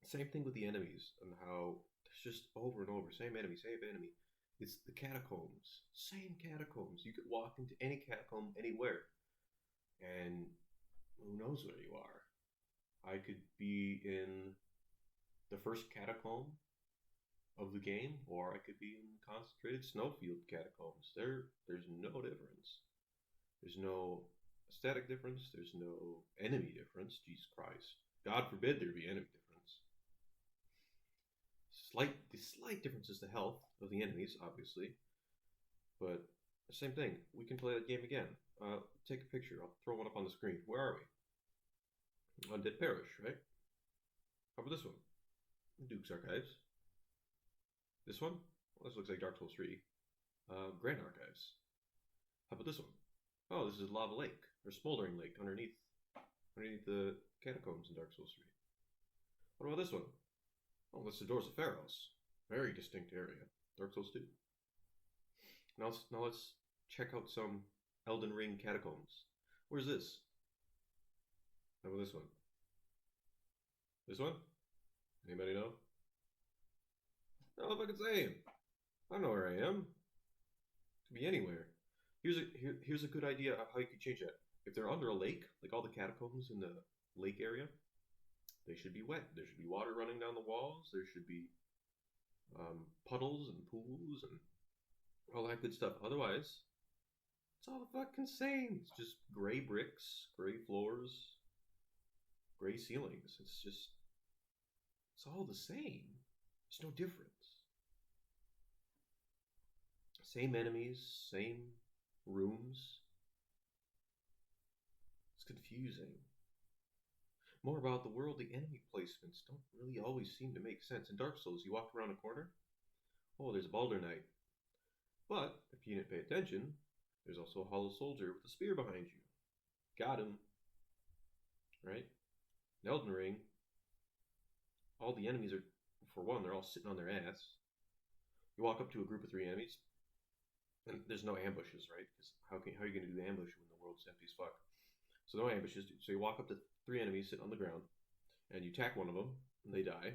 same thing with the enemies and how it's just over and over, same enemy, same enemy. It's the catacombs, same catacombs. You could walk into any catacomb anywhere, and who knows where you are. I could be in the first catacomb of the game, or I could be in concentrated snowfield catacombs. There's no difference. There's no aesthetic difference. There's no enemy difference. Jesus Christ. God forbid there be enemy difference. The slight difference is the health of the enemies, obviously. But the same thing. We can play that game again. Take a picture. I'll throw one up on the screen. Where are we? Undead Parish, right? How about this one? Duke's Archives. This one? Well, this looks like Dark Souls 3. Grand Archives. How about this one? Oh, this is Lava Lake, or Smoldering Lake underneath the catacombs in Dark Souls 3. What about this one? Oh, that's the Doors of Pharos. Very distinct area. Dark Souls 2. Now let's check out some Elden Ring catacombs. Where's this? How about this one? This one? Anybody know? Oh, if I could say him. I know where I am. It could be anywhere. Here's a good idea of how you could change that. If they're under a lake, like all the catacombs in the lake area, they should be wet. There should be water running down the walls. There should be puddles and pools and all that good stuff. Otherwise, it's all the fucking same. It's just gray bricks, gray floors, gray ceilings. It's all the same. There's no difference. Same enemies, same rooms. It's confusing. More about the world, the enemy placements don't really always seem to make sense. In Dark Souls, you walk around a corner, oh, there's a Baldur Knight. But, if you didn't pay attention, there's also a hollow soldier with a spear behind you. Got him. Right? In Elden Ring, all the enemies are, for one, they're all sitting on their ass. You walk up to a group of 3 enemies, and there's no ambushes, right? Because how are you going to do ambush when the world's empty as fuck? So no ambushes. So you walk up to 3 enemies sitting on the ground, and you attack one of them, and they die.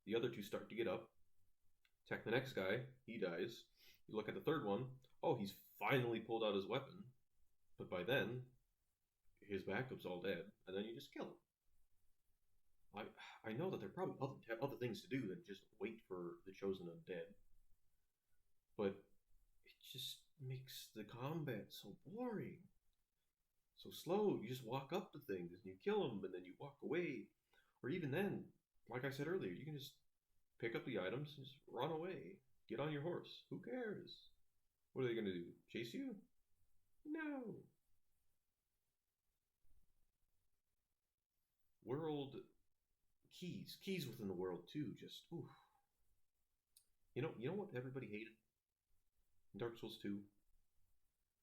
The other 2 start to get up. Attack the next guy, he dies. You look at the third one. Oh, he's finally pulled out his weapon, but by then, his backup's all dead, and then you just kill him. I know that there are probably other things to do than just wait for the chosen undead, but it just makes the combat so boring. So slow, you just walk up to things and you kill them and then you walk away. Or even then, like I said earlier, you can just pick up the items and just run away. Get on your horse. Who cares? What are they going to do? Chase you? No. World keys. Keys within the world too, just oof. You know what everybody hated? In Dark Souls 2?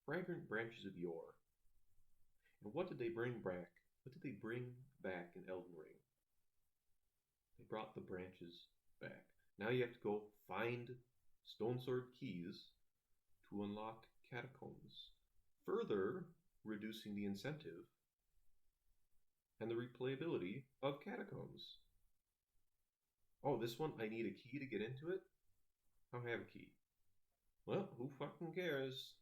Fragrant branches of yore. And what did they bring back? What did they bring back in Elden Ring? They brought the branches back. Now you have to go find stone sword keys to unlock catacombs, further reducing the incentive and the replayability of catacombs. Oh, this one, I need a key to get into it? I don't have a key. Well, who fucking cares?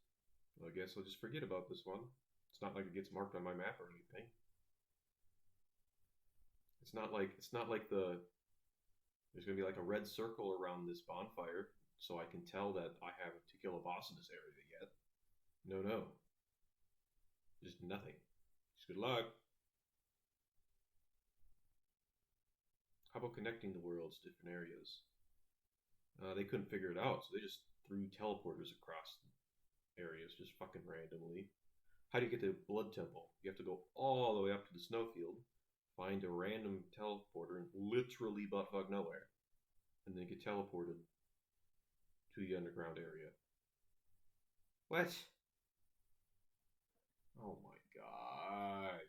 Well, I guess I'll just forget about this one. It's not like it gets marked on my map or anything. It's not like there's gonna be like a red circle around this bonfire, so I can tell that I have to kill a boss in this area yet. No. Just nothing. Just good luck. How about connecting the worlds to different areas? They couldn't figure it out, so they just threw teleporters across areas just fucking randomly. How do you get to Blood Temple? You have to go all the way up to the snowfield, find a random teleporter in literally buttfuck nowhere, and then get teleported to the underground area. What? Oh my god.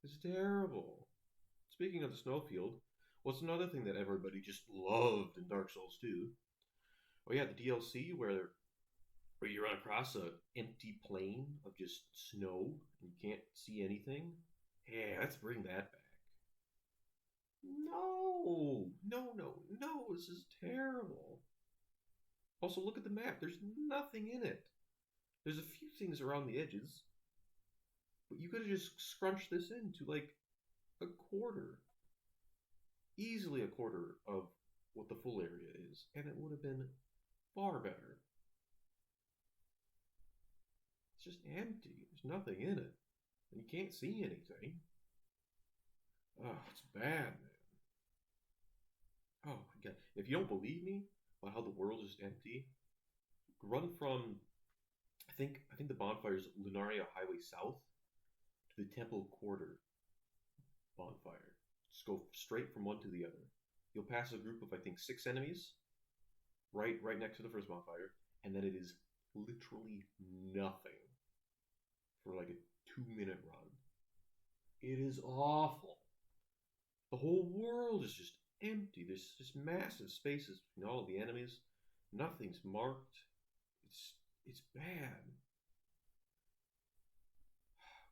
It's terrible. Speaking of the snowfield, what's another thing that everybody just loved in Dark Souls 2? Oh yeah, the DLC where you run across a empty plain of just snow and you can't see anything. Yeah, let's bring that back. No, no, no, no, this is terrible. Also, look at the map. There's nothing in it. There's a few things around the edges, but you could have just scrunched this into like a quarter. Easily a quarter of what the full area is, and it would have been far better. It's just empty. There's nothing in it. And you can't see anything. Oh, it's bad, man. Oh my god. If you don't believe me about how the world is empty, run from I think the bonfire is Lunaria Highway South to the Temple Quarter bonfire. Just go straight from one to the other. You'll pass a group of I think 6 enemies right next to the first bonfire, and then it is literally nothing for like a 2-minute run. It is awful. The whole world is just empty. There's just massive spaces between all of the enemies. Nothing's marked. It's bad.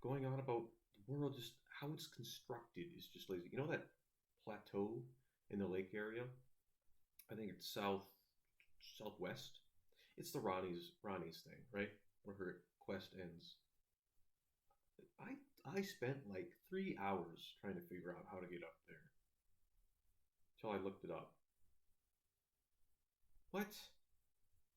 Going on about the world, just how it's constructed is just lazy. You know that plateau in the lake area? I think it's southwest. It's the Ronnie's thing, right? Where her quest ends. I spent like 3 hours trying to figure out how to get up there. Till I looked it up. What?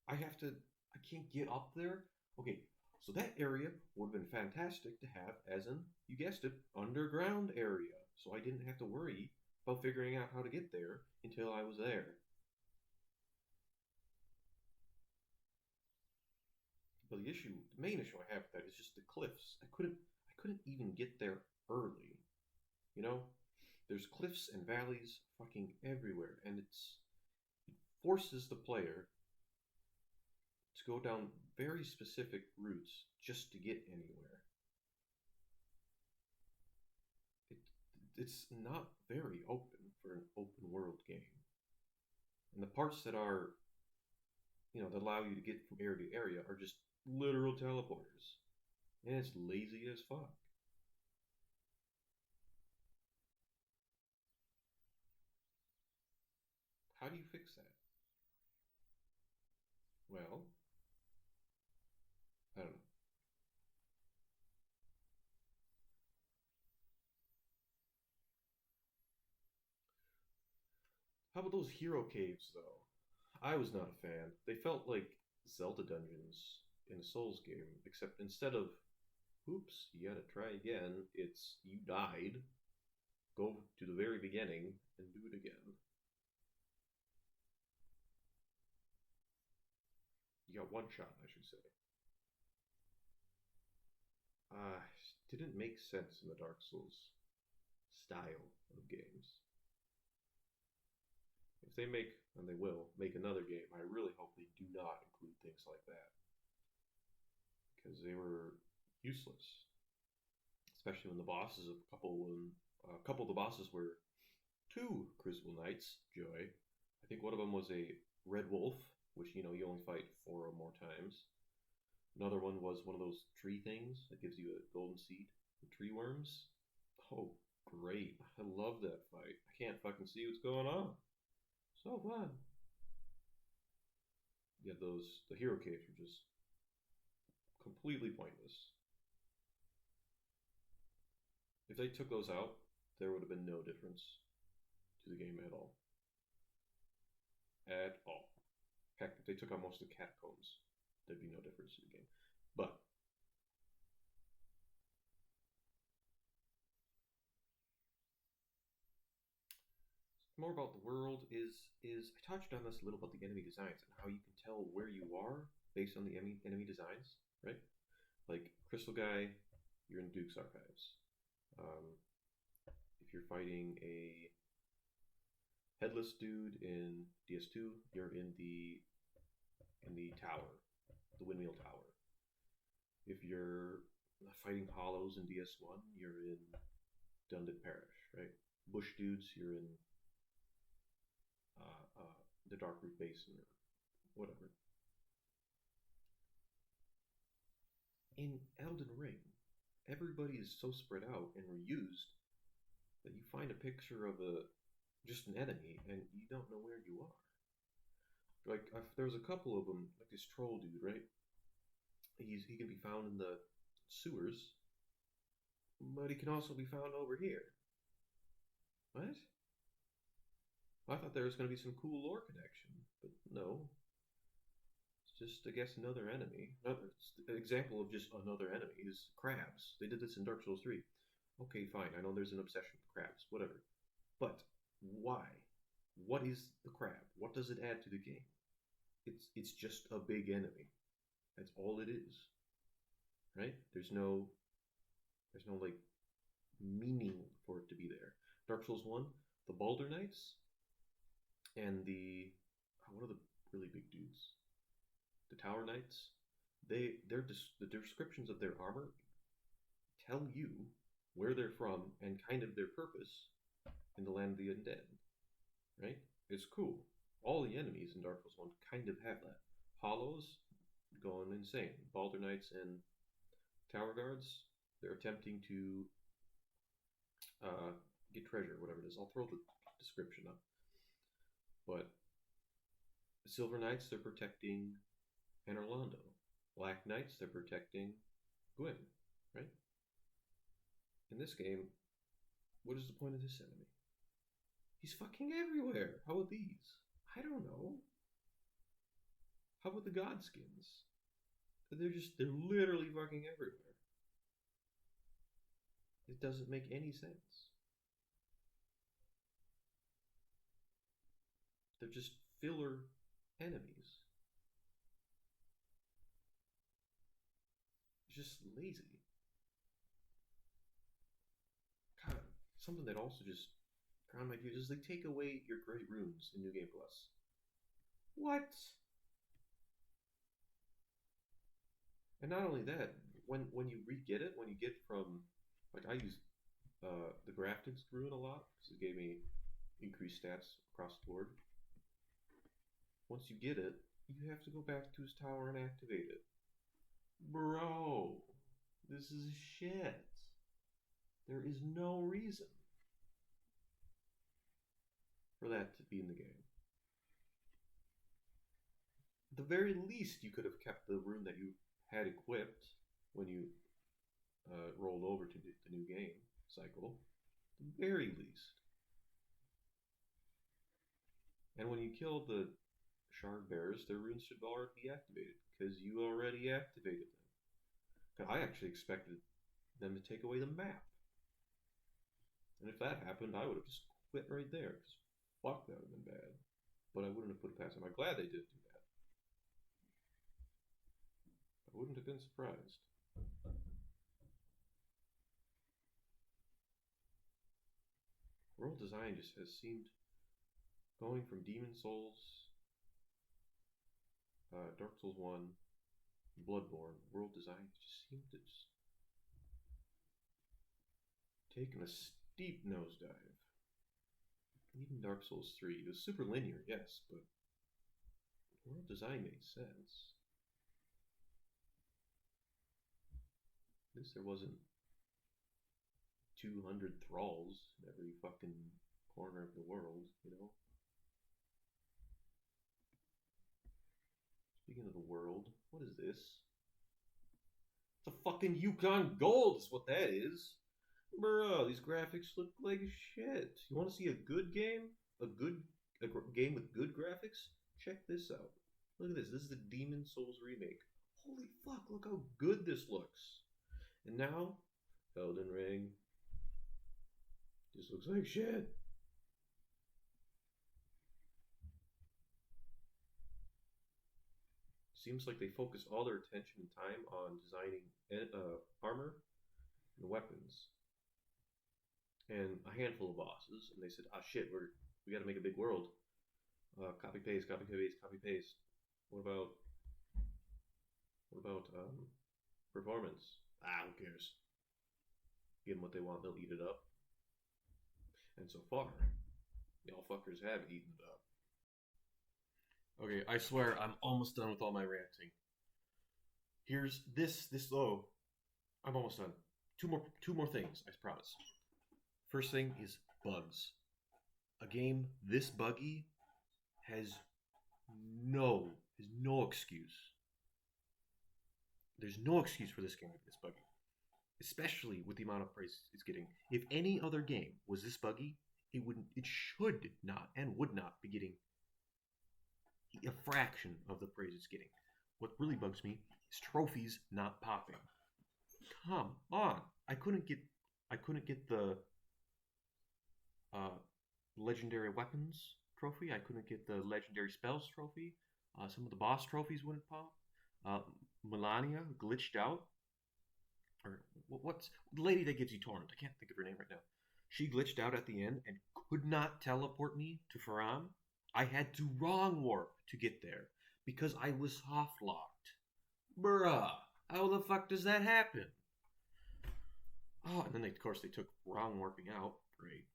I can't get up there? Okay, so that area would have been fantastic to have as an, you guessed it, underground area. So I didn't have to worry about figuring out how to get there until I was there. But the main issue I have with that is just the cliffs. I couldn't even get there early. You know? There's cliffs and valleys fucking everywhere, and it forces the player to go down very specific routes just to get anywhere. It, it's not very open for an open world game. And the parts that are, that allow you to get from area to area are just literal teleporters. And it's lazy as fuck. How do you fix that? Well, I don't know. How about those hero caves, though? I was not a fan. They felt like Zelda dungeons in a Souls game, except instead of, oops, you gotta try again, it's you died, go to the very beginning and do it again. You got one shot, I should say. Didn't make sense in the Dark Souls style of games. If they make, and they will, make another game, I really hope they do not include things like that. Because they were useless. Especially when the bosses of a couple of the bosses were two Crucible Knights, Joy. I think one of them was a Red Wolf, which you only fight 4 or more times. Another one was one of those tree things that gives you a golden seed, the tree worms. Oh, great. I love that fight. I can't fucking see what's going on. So fun. Yeah, the hero caves are just completely pointless. If they took those out, there would have been no difference to the game at all. At all. Heck, if they took out most of the catacombs, there'd be no difference to the game. But more about the world is I touched on this a little about the enemy designs and how you can tell where you are based on the enemy designs, right? Like Crystal Guy, you're in Duke's Archives. Um, if you're fighting a headless dude in DS2, you're in the tower, the windmill tower. If you're fighting hollows in DS1, you're in Dundit Parish, right? bush dudes, you're in the Darkroot Basin or whatever. In Elden Ring, everybody is so spread out and reused that you find a picture of just an enemy and you don't know where you are. Like there was a couple of them, like this troll dude, right? He can be found in the sewers, but he can also be found over here. What? I thought there was going to be some cool lore connection, but no. It's just, I guess, another enemy. Another example of just another enemy is crabs. They did this in Dark Souls 3. Okay, fine. I know there's an obsession with crabs. Whatever. But why? What is the crab? What does it add to the game? It's just a big enemy. That's all it is. Right? There's no like meaning for it to be there. Dark Souls 1, the Baldur Knights, and what are the really big dudes? The Tower Knights. The descriptions of their armor tell you where they're from and kind of their purpose in the land of the undead. Right? It's cool. All the enemies in Dark Souls 1 kind of have that. Hollows, going insane. Baldur Knights and Tower Guards, they're attempting to get treasure, whatever it is. I'll throw the description up. But Silver Knights, they're protecting Anor Londo. Black Knights, they're protecting Gwyn, right? In this game, what is the point of this enemy? He's fucking everywhere. How about these? I don't know. How about the Godskins? They're literally fucking everywhere. It doesn't make any sense. They're just filler enemies. It's just lazy. God, something that also just ground my views is they take away your great runes in New Game Plus. What? And not only that, when you re-get it, when you get from, like I use the Grafton's rune a lot because it gave me increased stats across the board. Once you get it, you have to go back to his tower and activate it. Bro, this is shit. There is no reason for that to be in the game. At the very least, you could have kept the rune that you had equipped when you rolled over to the new game cycle. At the very least. And when you kill the Shard Bearers, their runes should already be activated because you already activated them. Because I actually expected them to take away the map. And if that happened, I would have just quit right there. Because fuck, that would have been bad. But I wouldn't have put it past them. I'm glad they did do that. I wouldn't have been surprised. World design just has seemed going from Demon Souls, Dark Souls 1, Bloodborne, world design just seemed to just taken a steep nosedive. Even Dark Souls 3, it was super linear, yes, but world design made sense. At least there wasn't 200 thralls in every fucking corner of the world, you know? Speaking of the world, what is this? It's a fucking Yukon Gold is what that is. Bro, these graphics look like shit. You want to see a good game? A game with good graphics? Check this out. Look at this. This is the Demon Souls remake. Holy fuck, look how good this looks. And now, Elden Ring. This looks like shit. Seems like they focused all their attention and time on designing armor and weapons and a handful of bosses, and they said, "Ah, shit, we got to make a big world. Copy paste, copy paste, copy paste. What about performance? Ah, who cares? Give them what they want, they'll eat it up." And so far, y'all fuckers have eaten it up. Okay, I swear I'm almost done with all my ranting. Here's this oh, I'm almost done. Two more things, I promise. First thing is bugs. A game this buggy has no excuse. There's no excuse for this game to be this buggy, especially with the amount of praise it's getting. If any other game was this buggy, it should not and would not be getting a fraction of the praise it's getting. What really bugs me is trophies not popping. Come on, I couldn't get the uh, legendary weapons trophy. I couldn't get the legendary spells trophy. Some of the boss trophies wouldn't pop. Uh, Melania glitched out, or what's the lady that gives you torrent? I can't think of her name right now. She glitched out at the end and could not teleport me to Faram. I had to wrong warp to get there because I was soft locked. Bruh, how the fuck does that happen? Oh, and then of course they took wrong warping out. Great.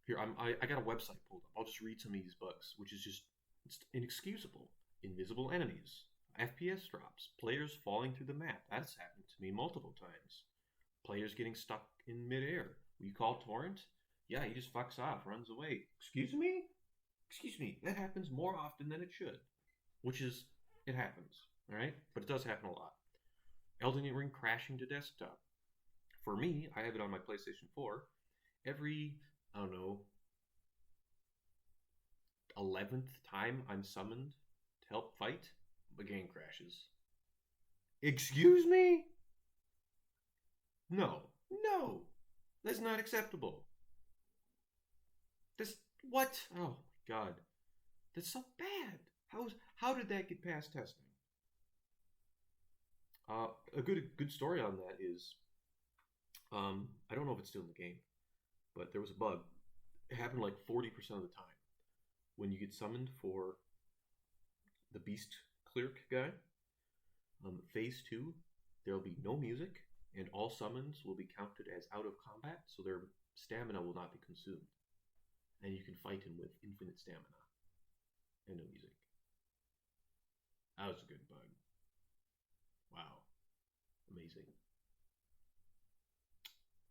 Here, I got a website pulled up. I'll just read some of these bugs, which is just it's inexcusable. Invisible enemies, FPS drops, players falling through the map. That's happened to me multiple times. Players getting stuck in midair. You call torrent? Yeah, he just fucks off, runs away. Excuse me? Excuse me. That happens more often than it should. Which is, it happens, all right? But it does happen a lot. Elden Ring crashing to desktop. For me, I have it on my PlayStation 4. Every, I don't know, 11th time I'm summoned to help fight, the game crashes. Excuse me? No. No. That's not acceptable. This, what? Oh my god. That's so bad. How did that get past testing? A good story on that is, I don't know if it's still in the game, but there was a bug. It happened like 40% of the time. When you get summoned for the Beast Cleric guy, phase 2, there will be no music, and all summons will be counted as out of combat, so their stamina will not be consumed. And you can fight him with infinite stamina and no music. That was a good bug. Wow. Amazing.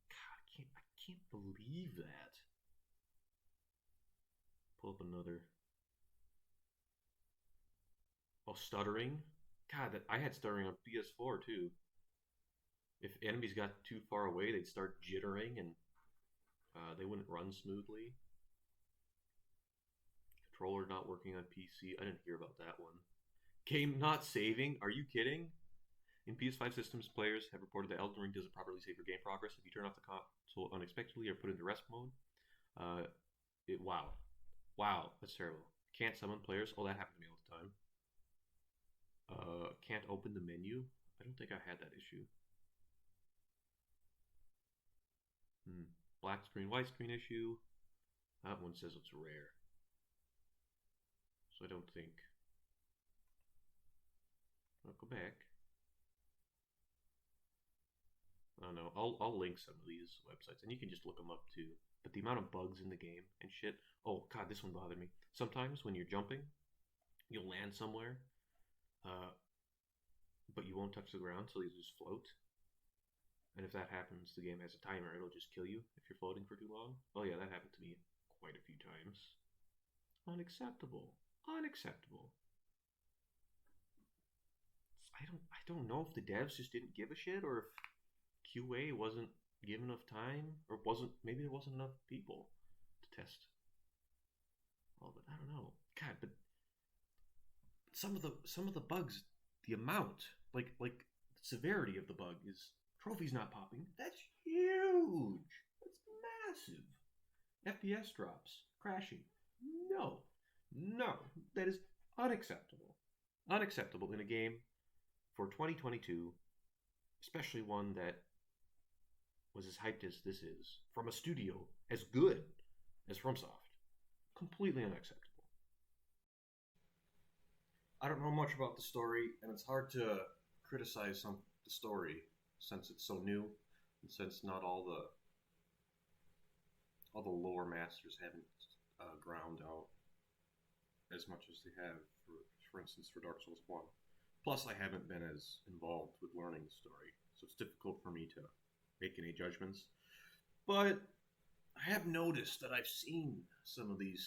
God, I can't believe that. Pull up another. Oh, stuttering. God, I had stuttering on PS4 too. If enemies got too far away, they'd start jittering and they wouldn't run smoothly. Controller not working on PC. I didn't hear about that one. Game not saving? Are you kidding? In PS5 systems, players have reported that Elden Ring doesn't properly save your game progress if you turn off the console unexpectedly or put it into rest mode. Wow. Wow, that's terrible. Can't summon players. Oh, that happened to me all the time. Can't open the menu. I don't think I had that issue. Black screen, white screen issue. That one says it's rare. So I don't think. I'll go back. I don't know. I'll link some of these websites, and you can just look them up too. But the amount of bugs in the game and shit. Oh god, this one bothered me. Sometimes when you're jumping, you'll land somewhere, but you won't touch the ground, so you just float. And if that happens, the game has a timer. It'll just kill you if you're floating for too long. Oh yeah, that happened to me quite a few times. Unacceptable. Unacceptable. I don't know if the devs just didn't give a shit, or if QA wasn't given enough time, or maybe there wasn't enough people to test. Well, but I don't know. God, but some of the bugs, the amount, like the severity of the bug is trophies not popping. That's huge. That's massive. FPS drops, crashing. No, that is unacceptable. Unacceptable in a game for 2022, especially one that was as hyped as this is, from a studio as good as FromSoft. Completely unacceptable. I don't know much about the story, and it's hard to criticize the story since it's so new, and since not all the all the lore masters haven't ground out as much as they have, for instance, for Dark Souls 1. Plus, I haven't been as involved with learning the story, so it's difficult for me to make any judgments. But I have noticed that I've seen some of these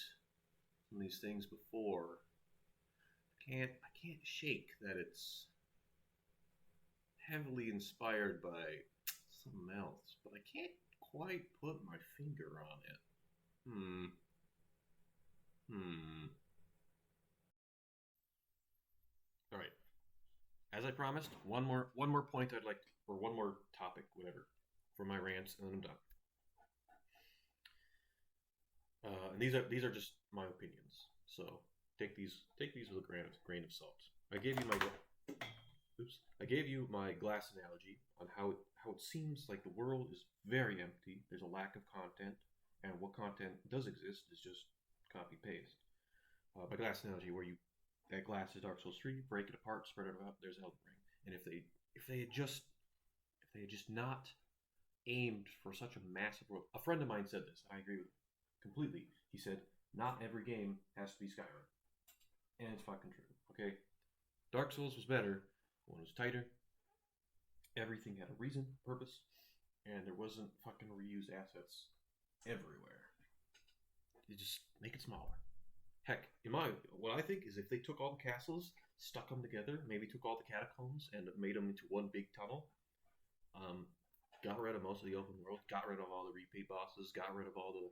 things before. I can't shake that it's heavily inspired by something else, but I can't quite put my finger on it. Hmm. Hmm. All right. As I promised, one more point I'd like to, or one more topic, whatever, for my rants, and then I'm done. And these are just my opinions, so take these with a grain of salt. I gave you my oops. I gave you my glass analogy on how it seems like the world is very empty. There's a lack of content, and what content does exist is just copy paste. My glass analogy, where you that glass is Dark Souls 3, break it apart, spread it out. There's Elden Ring, and if they had just not aimed for such a massive world. A friend of mine said this, and I agree with him completely. He said, "Not every game has to be Skyrim," and it's fucking true. Okay, Dark Souls was better when it was tighter. Everything had a reason, purpose, and there wasn't fucking reused assets everywhere. You just make it smaller. Heck, in my what I think is if they took all the castles, stuck them together, maybe took all the catacombs and made them into one big tunnel, um, got rid of most of the open world, got rid of all the repeat bosses, got rid of all the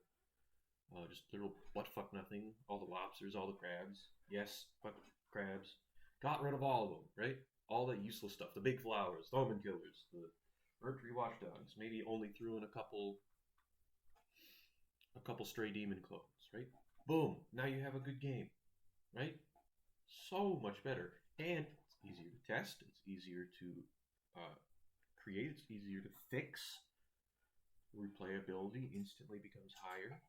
just little butt fuck nothing, all the lobsters, all the crabs. Yes, fuck crabs. Got rid of all of them, right? All that useless stuff. The big flowers, the omen killers, the Mercury watchdogs. Maybe only threw in a couple stray demon clones, right? Boom. Now you have a good game, right? So much better, and it's easier to test. It's easier to uh, create. It's easier to fix. Replayability instantly becomes higher.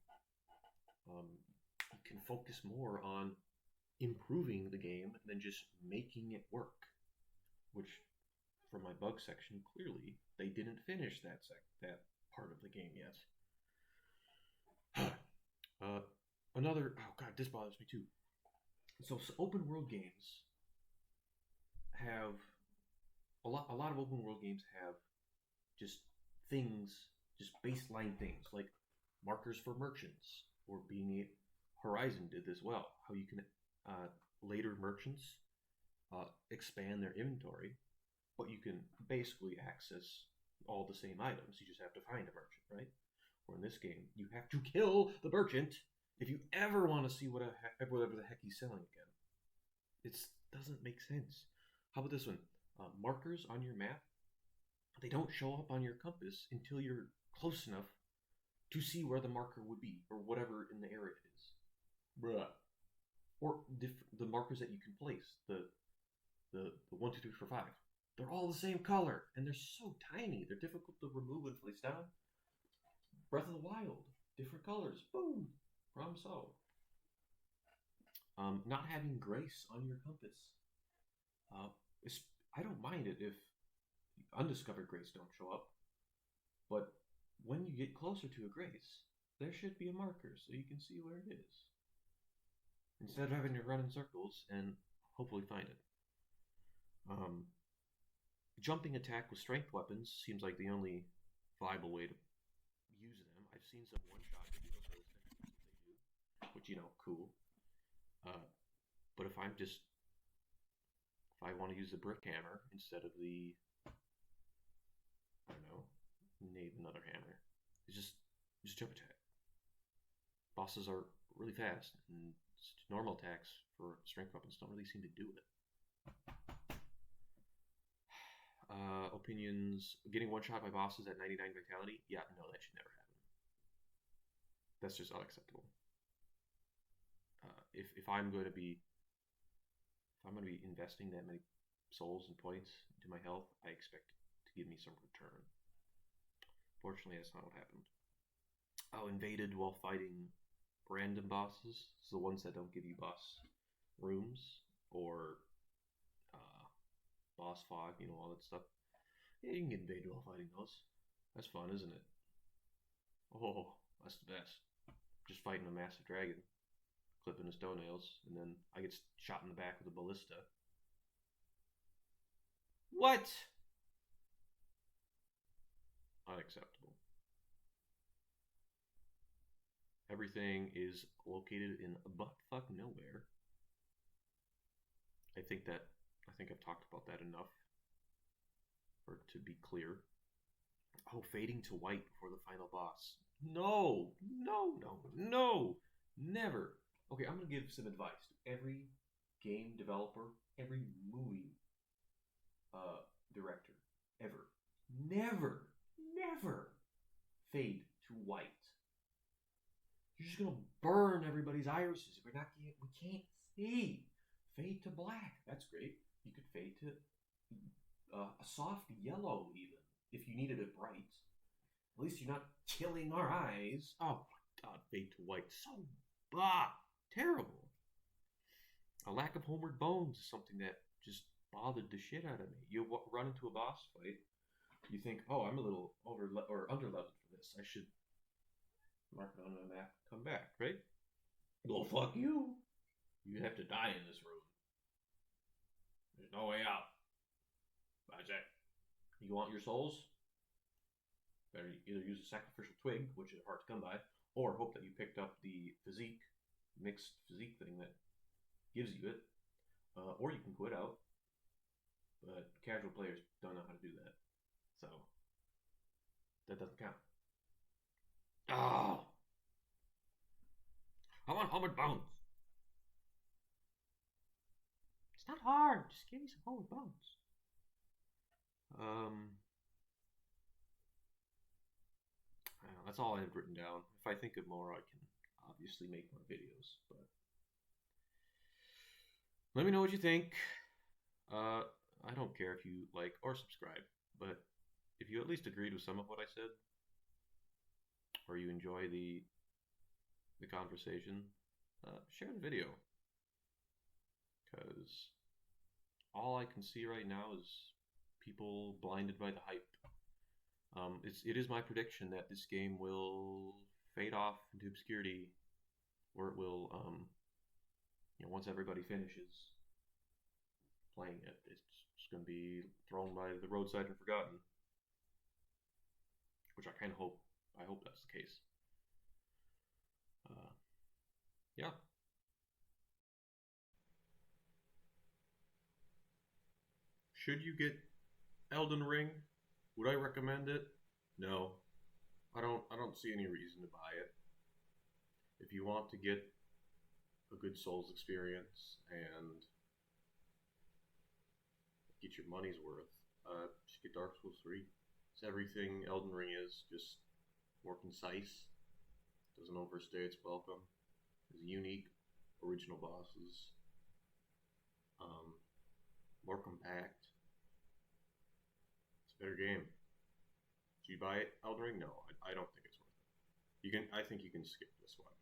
You can focus more on improving the game than just making it work. Which, from my bug section, clearly they didn't finish that part of the game yet. uh, another oh god, this bothers me too. So open world games have a lot of open world games have just things, just baseline things like markers for merchants, or being Horizon did this well. How you can later merchants expand their inventory, but you can basically access all the same items. You just have to find a merchant, right? Or in this game, you have to kill the merchant if you ever want to see whatever the heck he's selling again. It doesn't make sense. How about this one? Markers on your map, they don't show up on your compass until you're close enough to see where the marker would be, or whatever in the area it is. Bruh. Or the markers that you can place, the 1, 2, 3, 4, 5. They're all the same color, and they're so tiny. They're difficult to remove and place down. Breath of the Wild, different colors. Boom. Problem solved. Not having grace on your compass. Uh, I don't mind it if undiscovered grace don't show up, but when you get closer to a grace, there should be a marker so you can see where it is, instead of having to run in circles and hopefully find it. Um, Jumping attack with strength weapons seems like the only viable way to use them. I've seen some one-shot videos where they do, which cool. Uh, but if I want to use the brick hammer instead of the, I don't know, name another hammer, it's just jump attack. Bosses are really fast, and normal attacks for strength weapons don't really seem to do it. Opinions: getting one shot by bosses at 99 vitality? Yeah, no, that should never happen. That's just unacceptable. If I'm going to be investing that many souls and points into my health, I expect it to give me some return. Fortunately, that's not what happened. Invaded while fighting random bosses. So the ones that don't give you boss rooms, or boss fog, all that stuff. Yeah, you can get invaded while fighting those. That's fun, isn't it? Oh, That's the best. Just fighting a massive dragon, clipping his toenails, and then I get shot in the back with a ballista. What? Unacceptable. Everything is located in buttfuck nowhere. I think I've talked about that enough for it to be clear. Oh, fading to white before the final boss. No, no, no, no, never. Okay, I'm gonna give some advice to every game developer, every movie director, ever. Never, never fade to white. You're just gonna burn everybody's irises. We can't see. Fade to black. That's great. You could fade to a soft yellow, even if you needed it bright. At least you're not killing our eyes. Oh my god, fade to white. So terrible. A lack of homeward bones is something that just bothered the shit out of me. You run into a boss fight, you think, oh, I'm a little under leveled for this. I should mark it on the map, come back, right? Well, fuck you. You have to die in this room. There's no way out. That's it. You want your souls? Better either use a sacrificial twig, which is hard to come by, or hope that you picked up the mixed physique thing that gives you it. Or you can quit out. But casual players don't know how to do that. So, that doesn't count. Oh! I want homeward bones. It's not hard. Just give me some homeward bones. I don't know, that's all I have written down. If I think of more, I can obviously make more videos. But let me know what you think. I don't care if you like or subscribe, but if you at least agreed with some of what I said, or you enjoy the conversation, share the video. Because all I can see right now is people blinded by the hype. It is my prediction that this game will fade off into obscurity, or it will, once everybody finishes playing it, it's just going to be thrown by the roadside and forgotten. Which I kind of hope. I hope that's the case. Yeah. Should you get Elden Ring? Would I recommend it? No. I don't see any reason to buy it. If you want to get a good Souls experience and get your money's worth, just get Dark Souls 3. It's everything Elden Ring is, just more concise. Doesn't overstay its welcome. There's unique, original bosses. More compact. It's a better game. Should you buy it, Elden Ring? No, I don't think it's worth it. I think you can skip this one.